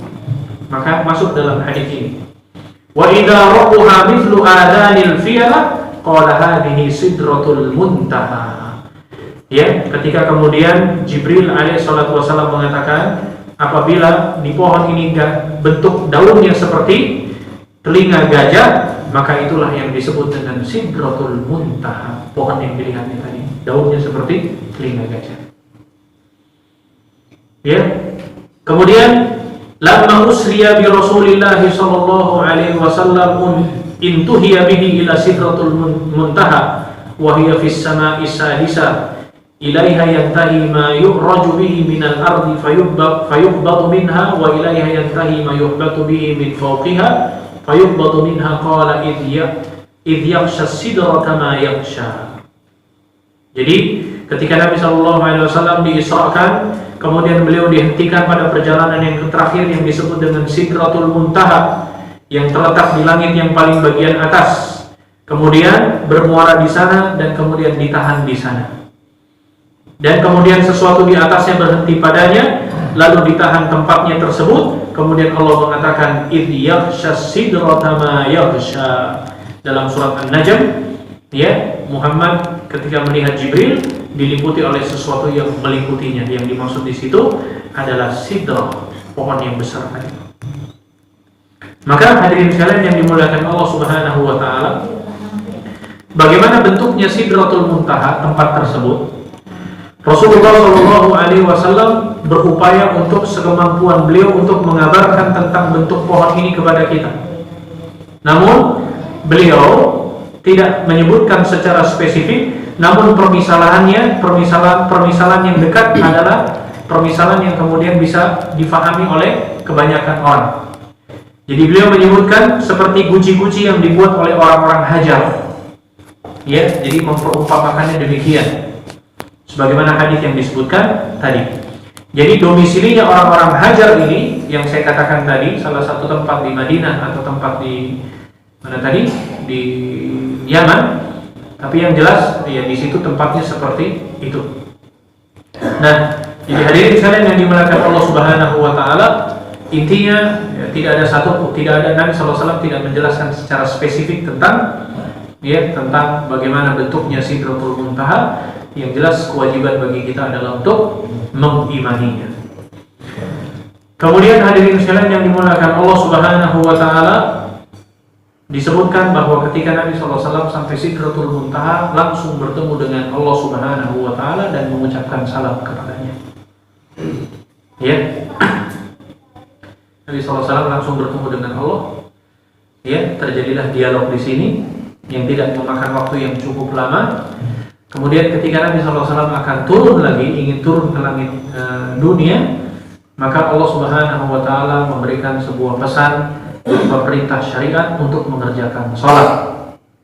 Maka masuk dalam hadis ini. Wa idza raqaha mithlu adanil fiyala qala hadhihi sidratul muntaha. Ya, ketika kemudian Jibril alaihissalatu wassalam mengatakan, apabila di pohon ini bentuk daunnya seperti telinga gajah, maka itulah yang disebut dengan sidratul muntaha. Pohon yang dilihatnya tadi, daunnya seperti telinga gajah. Ya. Kemudian lamma usriya bi Rasulillah sallallahu alaihi wasallam intuhiya bihi ila sidratul muntaha wa hiya fis sama'i sadisa ilaiha yantahi ma yu'raju bihi minal ardi fayuqbadu minha wa ilaiha yantahi ma yuhbatu bihi min fawqiha fayuqbadu minha qala idh yakhsha sidrata ma yakhsha. Jadi ketika Nabi SAW diisrakan, kemudian beliau dihentikan pada perjalanan yang terakhir yang disebut dengan sidratul muntaha, yang terletak di langit yang paling bagian atas, kemudian bermuara di sana dan kemudian ditahan di sana. Dan kemudian sesuatu di atasnya berhenti padanya, lalu ditahan tempatnya tersebut. Kemudian Allah mengatakan idh yakhsha sidrata ma yakhsha dalam surat An-Najm. Ya, Muhammad ketika melihat Jibril diliputi oleh sesuatu yang meliputinya. Yang dimaksud di situ adalah sidrah, pohon yang besar tadi. Maka hadirin sekalian yang dimuliakan Allah Subhanahu wa taala, bagaimana bentuknya sidratul muntaha, tempat tersebut? Rasulullah SAW berupaya untuk sekemampuan beliau untuk mengabarkan tentang bentuk pohon ini kepada kita. Namun beliau tidak menyebutkan secara spesifik, namun permisalan yang dekat adalah permisalan yang kemudian bisa difahami oleh kebanyakan orang. Jadi beliau menyebutkan seperti guci-guci yang dibuat oleh orang-orang Hajar. Ya, jadi memperumpamakannya demikian. Sebagaimana hadis yang disebutkan tadi. Jadi domisilinya orang-orang Hajar ini yang saya katakan tadi, salah satu tempat di Madinah atau tempat di mana tadi? Di Yaman. Tapi yang jelas ya di situ tempatnya seperti itu. Nah, jadi hadirin sekalian yang dimuliakan Allah Subhanahu wa taala, intinya ya, tidak ada Nabi SAW tidak menjelaskan secara spesifik tentang bagaimana bentuknya Sidratul Muntaha. Yang jelas kewajiban bagi kita adalah untuk mengimaninya. Kemudian hadirin sekalian yang dimuliakan Allah Subhanahu wa taala, disebutkan bahwa ketika Nabi SAW sampai Sidratul Muntaha langsung bertemu dengan Allah Subhanahu wa taala dan mengucapkan salam kepadanya. Ya. Nabi SAW langsung bertemu dengan Allah. Ya, terjadilah dialog di sini yang tidak memakan waktu yang cukup lama. Kemudian ketika Nabi SAW akan turun lagi, ingin turun ke langit dunia, maka Allah Subhanahu wa taala memberikan sebuah pesan, sebuah perintah syariat untuk mengerjakan sholat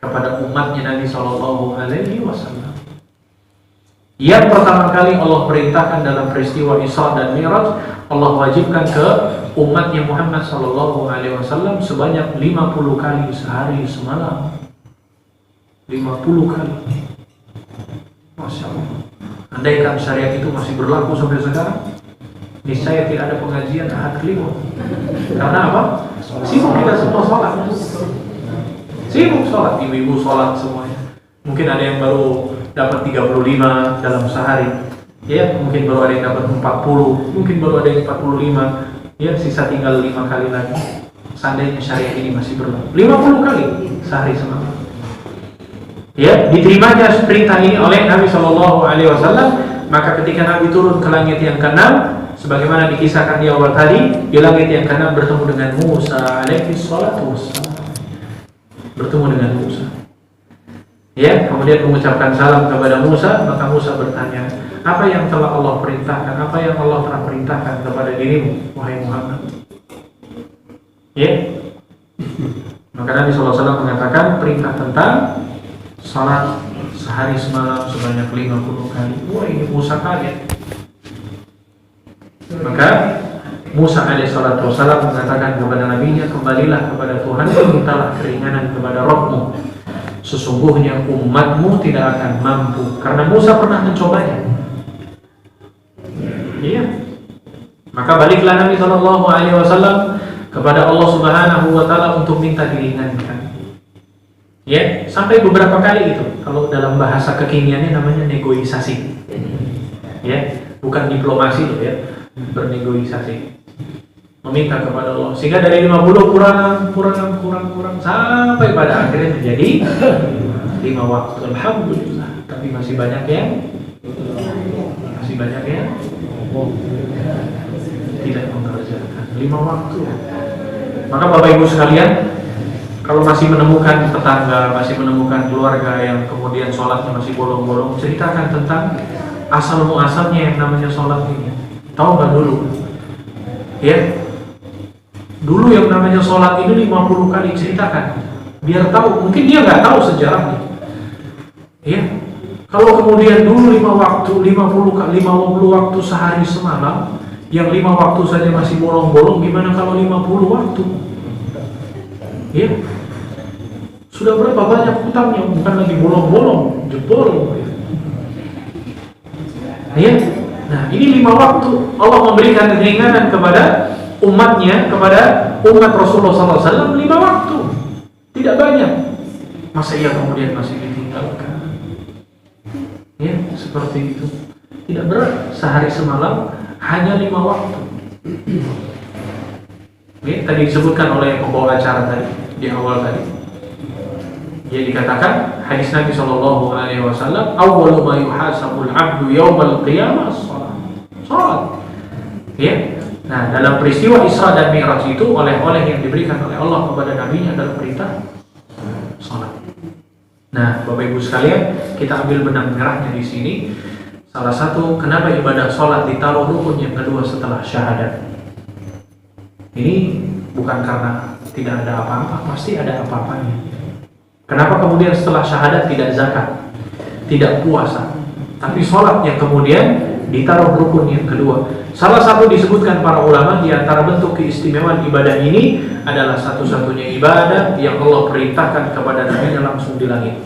kepada umatnya Nabi SAW. Yang pertama kali Allah perintahkan dalam peristiwa Isra dan Mi'raj, Allah wajibkan ke umatnya Muhammad SAW sebanyak 50 kali sehari semalam. 50 kali. Masya Allah. Andaikan syariat itu masih berlaku sampai sekarang, niscaya tidak ada pengajian Ahad Kliwon. Karena apa? Sibuk kita semua sholat. Sibuk sholat, ibu-ibu sholat semuanya. Mungkin ada yang baru dapat 35 dalam sehari. Ya, mungkin baru ada yang dapat 40, mungkin baru ada yang 45. Ya, sisa tinggal 5 kali lagi. Seandainya syariat ini masih berlaku. 50 kali sehari semalam. Ya, diterimanya perintah ini oleh Nabi SAW. Maka ketika Nabi turun ke langit yang ke-6, sebagaimana dikisahkan di awal tadi, di langit yang ke-6 bertemu dengan Musa alaihi salatu wassalam. Bertemu dengan Musa. Ya, kemudian mengucapkan salam kepada Musa, maka Musa bertanya, apa yang telah Allah perintahkan, apa yang Allah telah perintahkan kepada dirimu, wahai Muhammad? Ya. Maka Nabi SAW mengatakan perintah tentang salat sehari semalam sebanyak 50 kali. Wah, ini Musa kaget. Maka Musa alaihissalatu wassalam mengatakan kepada nabinya, kembalilah kepada Tuhan, mintalah keringanan kepada Rabbmu. Sesungguhnya umatmu tidak akan mampu. Karena Musa pernah mencobanya. Iya. Maka baliklah Nabi SAW kepada Allah Subhanahu wa taala untuk minta diringankan. Ya, sampai beberapa kali itu. Kalau dalam bahasa kekiniannya namanya negosiasi. Ya, bukan diplomasi loh ya. Bernegosiasi. Meminta kepada Allah. Sehingga dari 50 kurang sampai pada akhirnya menjadi 5 waktu. Alhamdulillah. Tapi masih banyak yang tidak mengerjakan 5 waktu. Maka Bapak Ibu sekalian, kalau masih menemukan tetangga, masih menemukan keluarga yang kemudian sholatnya masih bolong-bolong, ceritakan tentang asal-muasalnya yang namanya sholat ini. Tahu nggak dulu? Ya, dulu yang namanya sholat ini 50 kali, ceritakan. Biar tahu, mungkin dia nggak tahu sejarahnya. Ya, kalau kemudian dulu 50 waktu sehari semalam, yang 5 waktu saja masih bolong-bolong, gimana kalau 50 waktu? Ya, sudah berapa banyak hutangnya, bukan lagi bolong-bolong, jebol. Ya, nah ini 5 waktu Allah memberikan keringanan kepada umatnya, kepada umat Rasulullah SAW 5 waktu, tidak banyak. Masa ia kemudian masih ditinggalkan? Ya, seperti itu. Tidak berat, sehari semalam hanya 5 waktu. Ya, tadi disebutkan oleh pembawa acara tadi di awal tadi. Ya, dikatakan hadis Nabi SAW, awwalu ma yuhasabul 'abdu yaumal qiyamah shalat. Ya, Nah, dalam peristiwa Isra dan Mi'raj itu oleh-oleh yang diberikan oleh Allah kepada Nabi-Nya adalah perintah salat. Nah, Bapak Ibu sekalian, kita ambil benang merahnya di sini. Salah satu kenapa ibadah salat ditaruh rukun yang kedua setelah syahadat. Ini bukan karena tidak ada apa-apa, pasti ada apa-apanya. Kenapa kemudian setelah syahadat tidak zakat, tidak puasa, tapi salat yang kemudian ditaruh rukun yang kedua? Salah satu disebutkan para ulama di antara bentuk keistimewaan ibadah ini adalah satu-satunya ibadah yang Allah perintahkan kepada Nabi-Nya langsung di langit,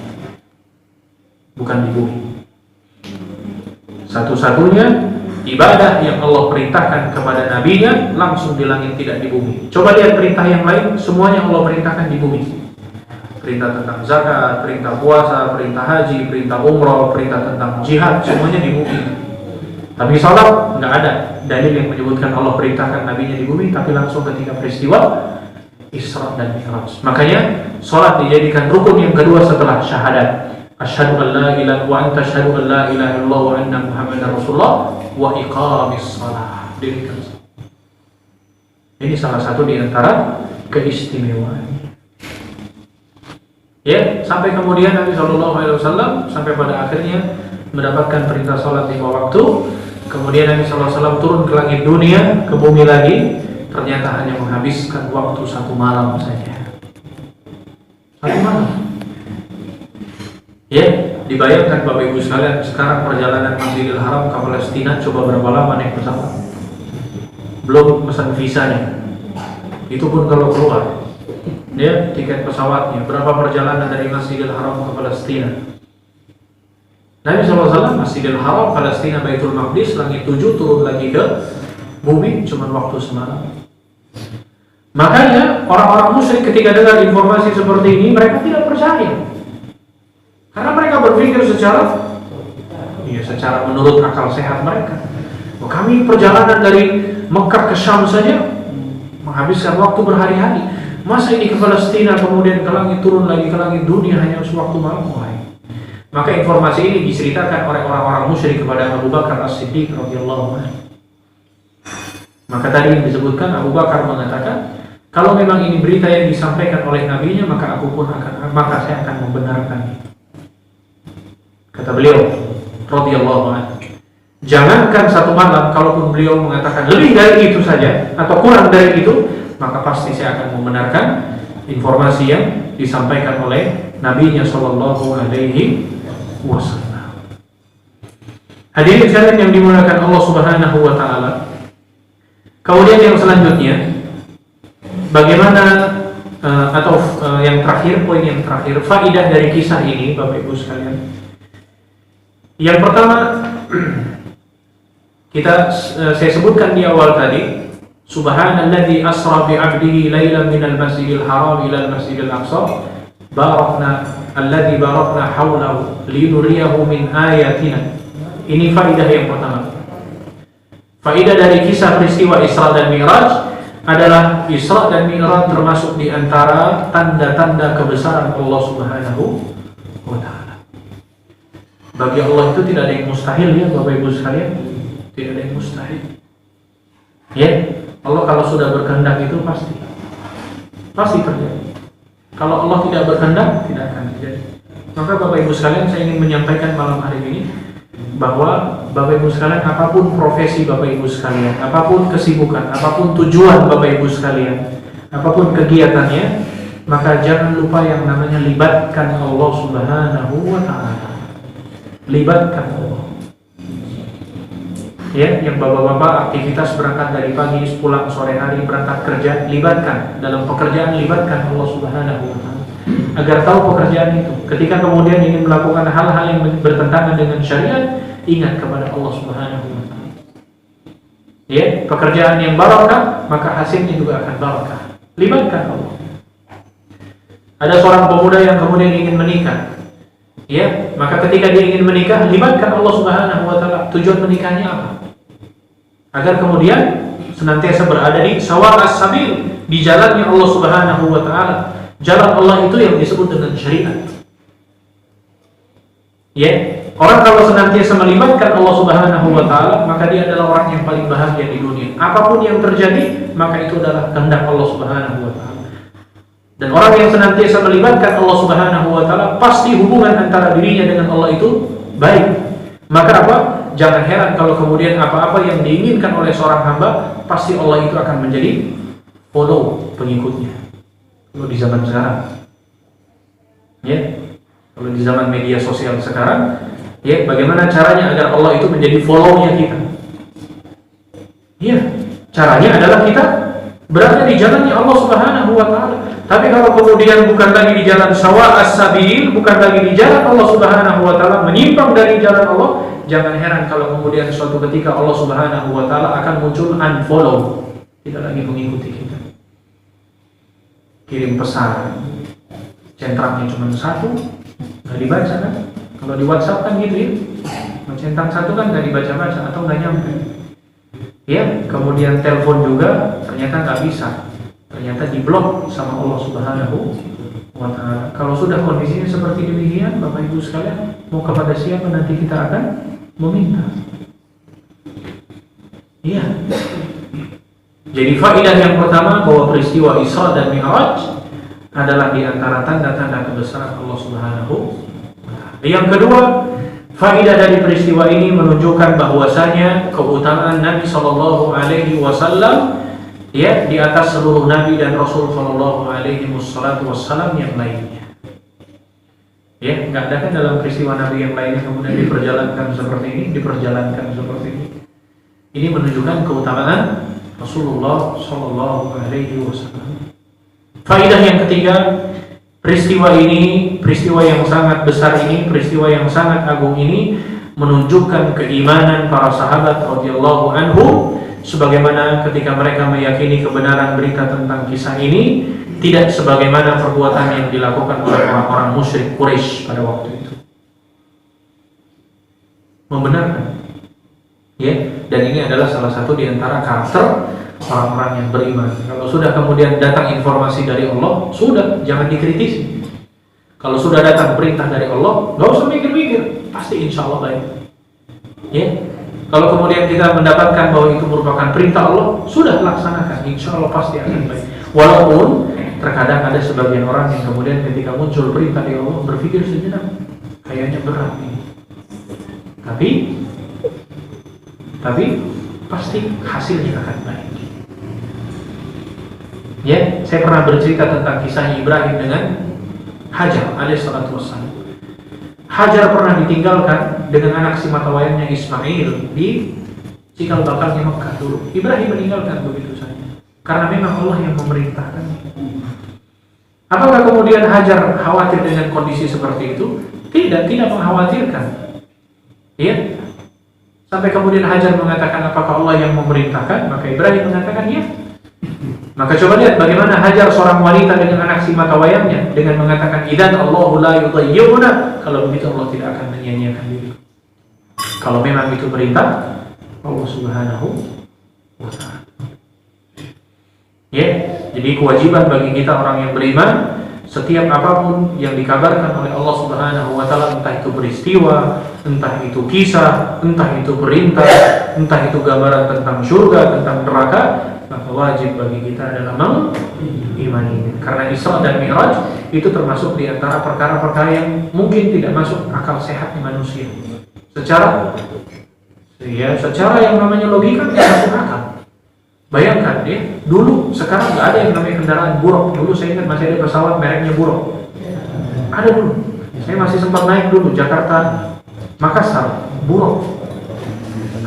bukan di bumi. Satu-satunya ibadah yang Allah perintahkan kepada Nabi-Nya langsung di langit, tidak di bumi. Coba lihat perintah yang lain, semuanya Allah perintahkan di bumi. Perintah tentang zakat, perintah puasa, perintah haji, perintah umrah, perintah tentang jihad, semuanya di bumi. Tapi salat nggak ada dalil yang menyebutkan Allah perintahkan Nabi-Nya di bumi, tapi langsung ketika peristiwa Isra dan Mi'raj. Makanya salat dijadikan rukun yang kedua setelah syahadat. Asyhadu an la ilaha wa anta asyhadu an la ilaha illallah wa anna Muhammadar Rasulullah wa iqamis shalah. Ini salah satu di antara keistimewaan. Ya, sampai kemudian Nabi SAW sampai pada akhirnya mendapatkan perintah salat 5 waktu. Kemudian Nabi SAW turun ke langit dunia, ke bumi lagi, ternyata hanya menghabiskan waktu 1 malam saja. 1 malam. Ya, dibayangkan Bapak Ibu sekalian, sekarang perjalanan Masjidil Haram ke Palestina coba berapa lama naik pesawat? Belum pesan visanya. Itu pun kalau keluar. Ya, tiket pesawatnya, berapa perjalanan dari Masjidil Haram ke Palestina? Nabi SAW Masjidil Haram, Palestina, Baitul Maqdis, langit 7, turun lagi ke bumi cuma waktu semalam. Makanya orang-orang musyrik ketika dengar informasi seperti ini, mereka tidak percaya. Karena mereka berpikir secara menurut akal sehat mereka. Kami perjalanan dari Mekah ke Syam saja menghabiskan waktu berhari-hari. Masa ini ke Palestina, kemudian ke langit, turun lagi ke langit dunia hanya sewaktu malam? Maka informasi ini diceritakan oleh orang-orang musyrik kepada Abu Bakar As-Siddiq radhiyallahu anhu. Maka tadi yang disebutkan, Abu Bakar mengatakan, kalau memang ini berita yang disampaikan oleh Nabi-Nya, maka saya akan membenarkannya. Kata beliau radhiyallahu anhu, jangankan 1 malam, kalaupun beliau mengatakan lebih dari itu saja atau kurang dari itu, maka pasti saya akan membenarkan informasi yang disampaikan oleh Nabi-Nya sallallahu alaihi wasallam. Hadirin sekalian yang dimuliakan Allah Subhanahu wa taala. Kemudian yang selanjutnya, bagaimana yang terakhir, poin yang terakhir, faidah dari kisah ini Bapak Ibu sekalian. Yang pertama, saya sebutkan di awal tadi, Subhanalladzi asra bi 'abdihi lailan minal masjidil haram ila al-masjidil aqsa alladzi barakna hawlahu linuriyahu min ayatina. Ini faidah yang pertama. Faidah dari kisah peristiwa Isra dan Mi'raj adalah Isra dan Mi'raj termasuk di antara tanda-tanda kebesaran Allah Subhanahu wa taala. Bagi Allah itu tidak ada yang mustahil, ya Bapak Ibu sekalian. Tidak ada yang mustahil. Ya, Allah kalau sudah berkehendak itu pasti terjadi. Kalau Allah tidak berkehendak, tidak akan terjadi. Maka Bapak Ibu sekalian, saya ingin menyampaikan malam hari ini bahwa Bapak Ibu sekalian, apapun profesi Bapak Ibu sekalian, apapun kesibukan, apapun tujuan Bapak Ibu sekalian, apapun kegiatannya, maka jangan lupa yang namanya libatkan Allah Subhanahu wa taala. Libatkan Allah. Ya, yang bapak-bapak aktivitas berangkat dari pagi, pulang sore hari, berangkat kerja, libatkan dalam pekerjaan, libatkan Allah Subhanahu wa taala agar tahu pekerjaan itu. Ketika kemudian ingin melakukan hal-hal yang bertentangan dengan syariat, ingat kepada Allah Subhanahu wa taala. Ya, pekerjaan yang barakah, maka hasilnya juga akan barakah. Libatkan Allah. Ada seorang pemuda yang kemudian ingin menikah. Ya, maka ketika dia ingin menikah, libatkan Allah Subhanahu wa taala. Tujuan menikahnya apa? Agar kemudian senantiasa berada di sawaras sabil, di jalannya Allah Subhanahu wa taala. Jalan Allah itu yang disebut dengan syariat. Ya, Orang kalau senantiasa melibatkan Allah Subhanahu wa taala, maka dia adalah orang yang paling bahagia di dunia. Apapun yang terjadi, maka itu adalah kehendak Allah Subhanahu wa taala. Dan orang yang senantiasa melibatkan Allah Subhanahu wa taala, pasti hubungan antara dirinya dengan Allah itu baik. Maka apa? Jangan heran kalau kemudian apa-apa yang diinginkan oleh seorang hamba, pasti Allah itu akan menjadi follow pengikutnya. Kalau di zaman sekarang, ya, kalau di zaman media sosial sekarang, ya, bagaimana caranya agar Allah itu menjadi follow-nya kita? Ya, caranya adalah kita berada di jalannya Allah Subhanahu wa taala. Tapi kalau kemudian bukan lagi di jalan sawa as-sabil, bukan lagi di jalan Allah Subhanahu wa taala, menyimpang dari jalan Allah, jangan heran kalau kemudian suatu ketika Allah Subhanahu wa taala akan muncul unfollow, tidak lagi mengikuti kita. Kirim pesan, centangnya cuma satu, nggak dibaca kan? Kalau di WhatsApp kan gitu ya, centang satu kan nggak dibaca-baca atau nggak nyampe. Ya, kemudian telepon juga ternyata nggak bisa, ternyata diblok sama Allah Subhanahu wa taala. Kalau sudah kondisinya seperti demikian, Bapak Ibu sekalian, mau kepada siapa nanti kita akan meminta? Iya. Jadi faedah yang pertama bahwa peristiwa Isra dan Mi'raj adalah di antara tanda-tanda kebesaran Allah Subhanahu wa taala. Yang kedua, faedah dari peristiwa ini menunjukkan bahwasanya keutamaan Nabi sallallahu alaihi wasallam ya di atas seluruh nabi dan rasul sallallahu alaihi wasallam yang lainnya. Ya, enggak ada kan dalam peristiwa nabi yang lainnya kemudian diperjalankan seperti ini. Ini menunjukkan keutamaan Rasulullah sallallahu alaihi wasallam. Faedah yang ketiga, peristiwa ini, peristiwa yang sangat besar ini, peristiwa yang sangat agung ini menunjukkan keimanan para sahabat radhiyallahu anhum, sebagaimana ketika mereka meyakini kebenaran berita tentang kisah ini, tidak sebagaimana perbuatan yang dilakukan oleh orang-orang musyrik Quraisy pada waktu itu. Membenarkan. Ya, dan ini adalah salah satu di antara karakter orang-orang yang beriman. Kalau sudah kemudian datang informasi dari Allah, sudah, jangan dikritisi. Kalau sudah datang perintah dari Allah, nggak usah mikir-mikir, pasti insya Allah baik. Ya, kalau kemudian kita mendapatkan bahwa itu merupakan perintah Allah, sudah laksanakan, insya Allah pasti akan baik. Walaupun terkadang ada sebagian orang yang kemudian ketika muncul perintah dari Allah berpikir sejenak, kayaknya berat ini. Tapi pasti hasilnya akan baik. Ya, saya pernah bercerita tentang kisah Ibrahim dengan Hajar alaihissalatu wassalam. Hajar pernah ditinggalkan dengan anak sematawayangnya Ismail di cikal bakalnya Mekah dulu. Ibrahim meninggalkan begitu saja karena memang Allah yang memerintahkan. Apakah kemudian Hajar khawatir dengan kondisi seperti itu? Tidak mengkhawatirkan. Ya. Sampai kemudian Hajar mengatakan apakah Allah yang memerintahkan? Maka Ibrahim mengatakan ya. Maka coba lihat bagaimana Hajar seorang wanita dengan anak sematawayangnya dengan mengatakan idzan Allahu la yudhayyuna, kalau begitu Allah tidak akan menyia-nyiakan diri. Kalau memang itu perintah Allah Subhanahu wa taala. Ya, jadi kewajiban bagi kita orang yang beriman, setiap apapun yang dikabarkan oleh Allah Subhanahu wa taala, entah itu peristiwa, entah itu kisah, entah itu perintah, entah itu gambaran tentang surga, tentang neraka, maka wajib bagi kita adalah mengimani. Karena Isra dan Mi'raj itu termasuk di antara perkara-perkara yang mungkin tidak masuk akal sehatnya manusia. Secara yang namanya logika tidak masuk akal. Bayangkan ya, dulu sekarang nggak ada yang namanya kendaraan buruk. Dulu saya ingat masih ada pesawat mereknya buruk. Ada dulu. Saya masih sempat naik dulu Jakarta Makassar buruk.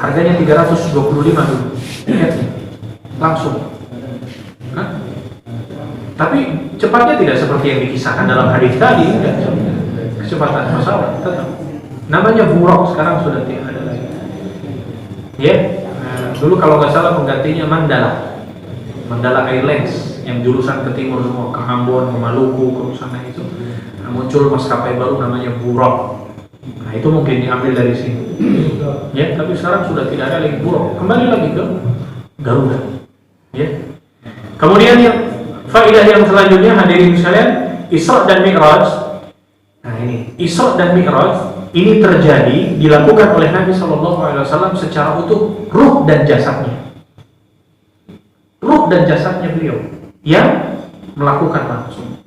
Harganya 325 dulu. Tiketnya langsung. Tapi cepatnya tidak seperti yang dikisahkan dalam hadis tadi. Kecepatan pesawat tetap. Namanya buruk, sekarang sudah tidak ada lagi. Ya. Dulu kalau nggak salah penggantinya Mandala Airlines yang jurusan ke timur semua, ke Ambon, ke Maluku, ke sana itu. Nah, muncul maskapai baru namanya Buruk. Nah itu mungkin diambil dari sini. Ya, tapi sekarang sudah tidak ada lagi Buruk. Kembali lagi ke Garuda. Ya. Kemudian yang faedah yang selanjutnya hadirin sekalian, Isra dan Mi'raj. Nah ini Isra dan Mi'raj ini terjadi dilakukan oleh Nabi SAW secara utuh, ruh dan jasadnya. Ruh dan jasadnya beliau yang melakukan langsung.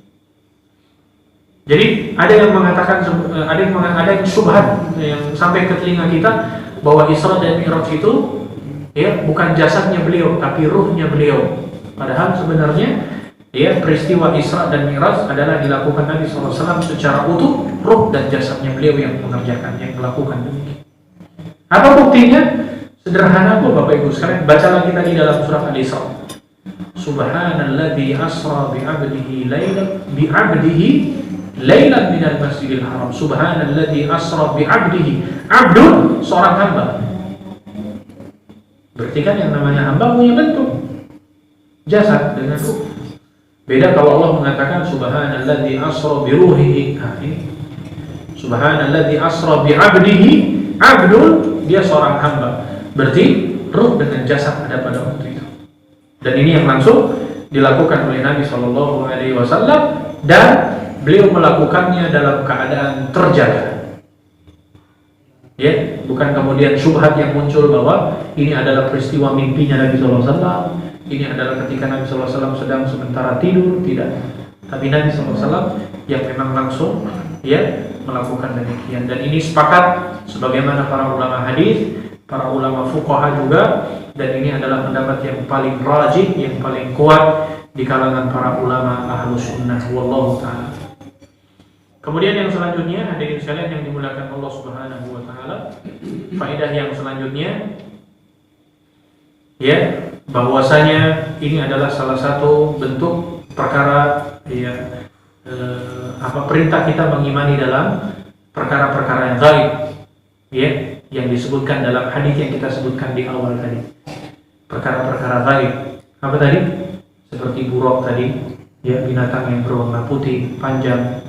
Jadi ada yang mengatakan, ada yang syubhat yang sampai ke telinga kita bahwa Isra dan Mi'raj itu ya bukan jasadnya beliau tapi ruhnya beliau. Padahal sebenarnya ya peristiwa Isra dan Mi'raj adalah dilakukan Nabi SAW secara utuh, ruh dan jasadnya beliau yang mengerjakan, yang melakukan demikian. Apa buktinya? Sederhana kok Bapak Ibu sekalian, bacalah kita di dalam surat Al-Isra. Subhanalladzi asra bi'abdihi lailan minal masjidil haram. Subhanalladzi asra bi'abdihi. Abdun, seorang hamba. Berarti kan yang namanya hamba punya bentuk jasad dengan ruh. Beda kalau Allah mengatakan subhanalladzi asra bi ruhihi. Nah, ini subhanalladzi asra bi 'abdihi, 'abdun, dia seorang hamba. Berarti ruh dengan jasad ada pada waktu itu. Dan ini yang langsung dilakukan oleh Nabi sallallahu alaihi wasallam dan beliau melakukannya dalam keadaan terjaga. Ya, bukan kemudian syubhat yang muncul bahwa ini adalah peristiwa mimpinya Nabi sallallahu alaihi wasallam. Ini adalah ketika Nabi SAW sedang sementara tidur, tidak. Tapi Nabi SAW yang memang langsung ya melakukan demikian. Dan ini sepakat sebagaimana para ulama hadis, para ulama fuqaha juga, dan ini adalah pendapat yang paling rajih, yang paling kuat di kalangan para ulama ahlus sunnah wallahu ta'ala. Kemudian yang selanjutnya, hadirin sekalian yang dimuliakan Allah Subhanahu wa taala, faedah yang selanjutnya ya, bahwasanya ini adalah salah satu bentuk perkara ya perintah kita mengimani dalam perkara-perkara yang gaib ya, yang disebutkan dalam hadis yang kita sebutkan di awal tadi. Perkara-perkara gaib. Apa tadi? Seperti buruk tadi, ya, binatang yang berwarna putih, panjang,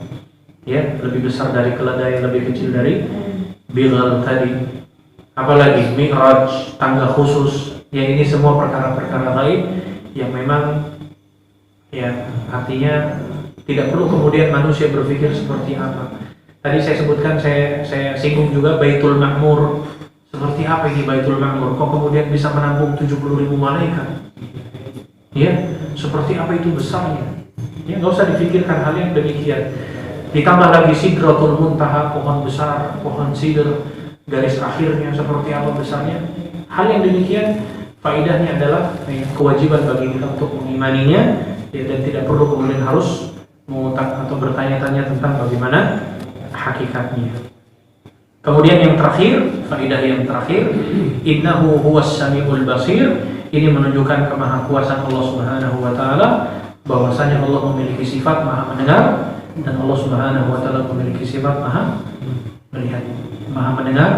ya, lebih besar dari keledai, lebih kecil dari bigal tadi. Apalagi Mi'raj, tangga khusus. Ya, ini semua perkara-perkara gaib yang memang ya artinya tidak perlu kemudian manusia berpikir seperti apa. Tadi saya sebutkan, saya singgung juga Baitul Ma'mur. Seperti apa ini Baitul Ma'mur? Kok kemudian bisa menampung 70.000 malaikat? Ya, seperti apa itu besarnya? Ya, nggak usah dipikirkan hal yang demikian. Ditambah lagi Sidratul Muntaha, pohon besar, pohon sidr, garis akhirnya seperti apa besarnya? Hal yang demikian faedahnya adalah kewajiban bagi kita untuk mengimaninya, ya, dan tidak perlu kemudian harus mengutak atau bertanya-tanya tentang bagaimana hakikatnya. Kemudian yang terakhir, faedah yang terakhir, innahu huwas samiul basir. Ini menunjukkan kemahakuasaan Allah Subhanahu wa taala, bahwasanya Allah memiliki sifat Maha mendengar dan Allah Subhanahu wa taala memiliki sifat Maha melihat. Maha mendengar,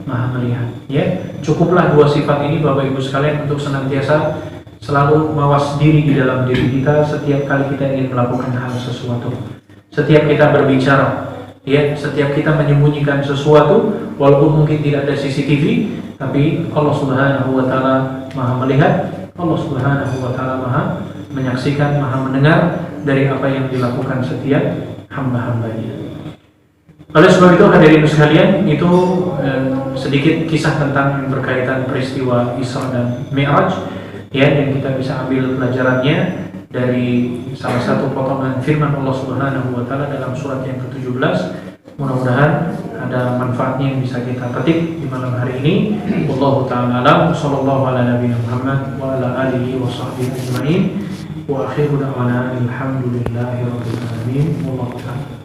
Maha melihat. Ya, cukuplah dua sifat ini Bapak Ibu sekalian untuk senantiasa selalu mawas diri di dalam diri kita setiap kali kita ingin melakukan hal sesuatu. Setiap kita berbicara, ya, setiap kita menyembunyikan sesuatu, walaupun mungkin tidak ada CCTV, tapi Allah Subhanahu wa taala Maha melihat, Allah Subhanahu wa taala Maha menyaksikan, Maha mendengar dari apa yang dilakukan setiap hamba-hambanya. Oleh sebab itu hadirin sekalian, itu sedikit kisah tentang yang berkaitan peristiwa Isra dan Mi'raj, ya, yang kita bisa ambil pelajarannya dari salah satu potongan firman Allah Subhanahu wa taala dalam surat yang ke-17. Mudah-mudahan ada manfaatnya yang bisa kita petik di malam hari ini. Wallahu ta'ala alam, sallallahu ala nabiyina Muhammad wa ala alihi wa sahbihi ajma'in. Wa akhiru da'wana alhamdulillahi rabbil alamin. Wallahu ta'ala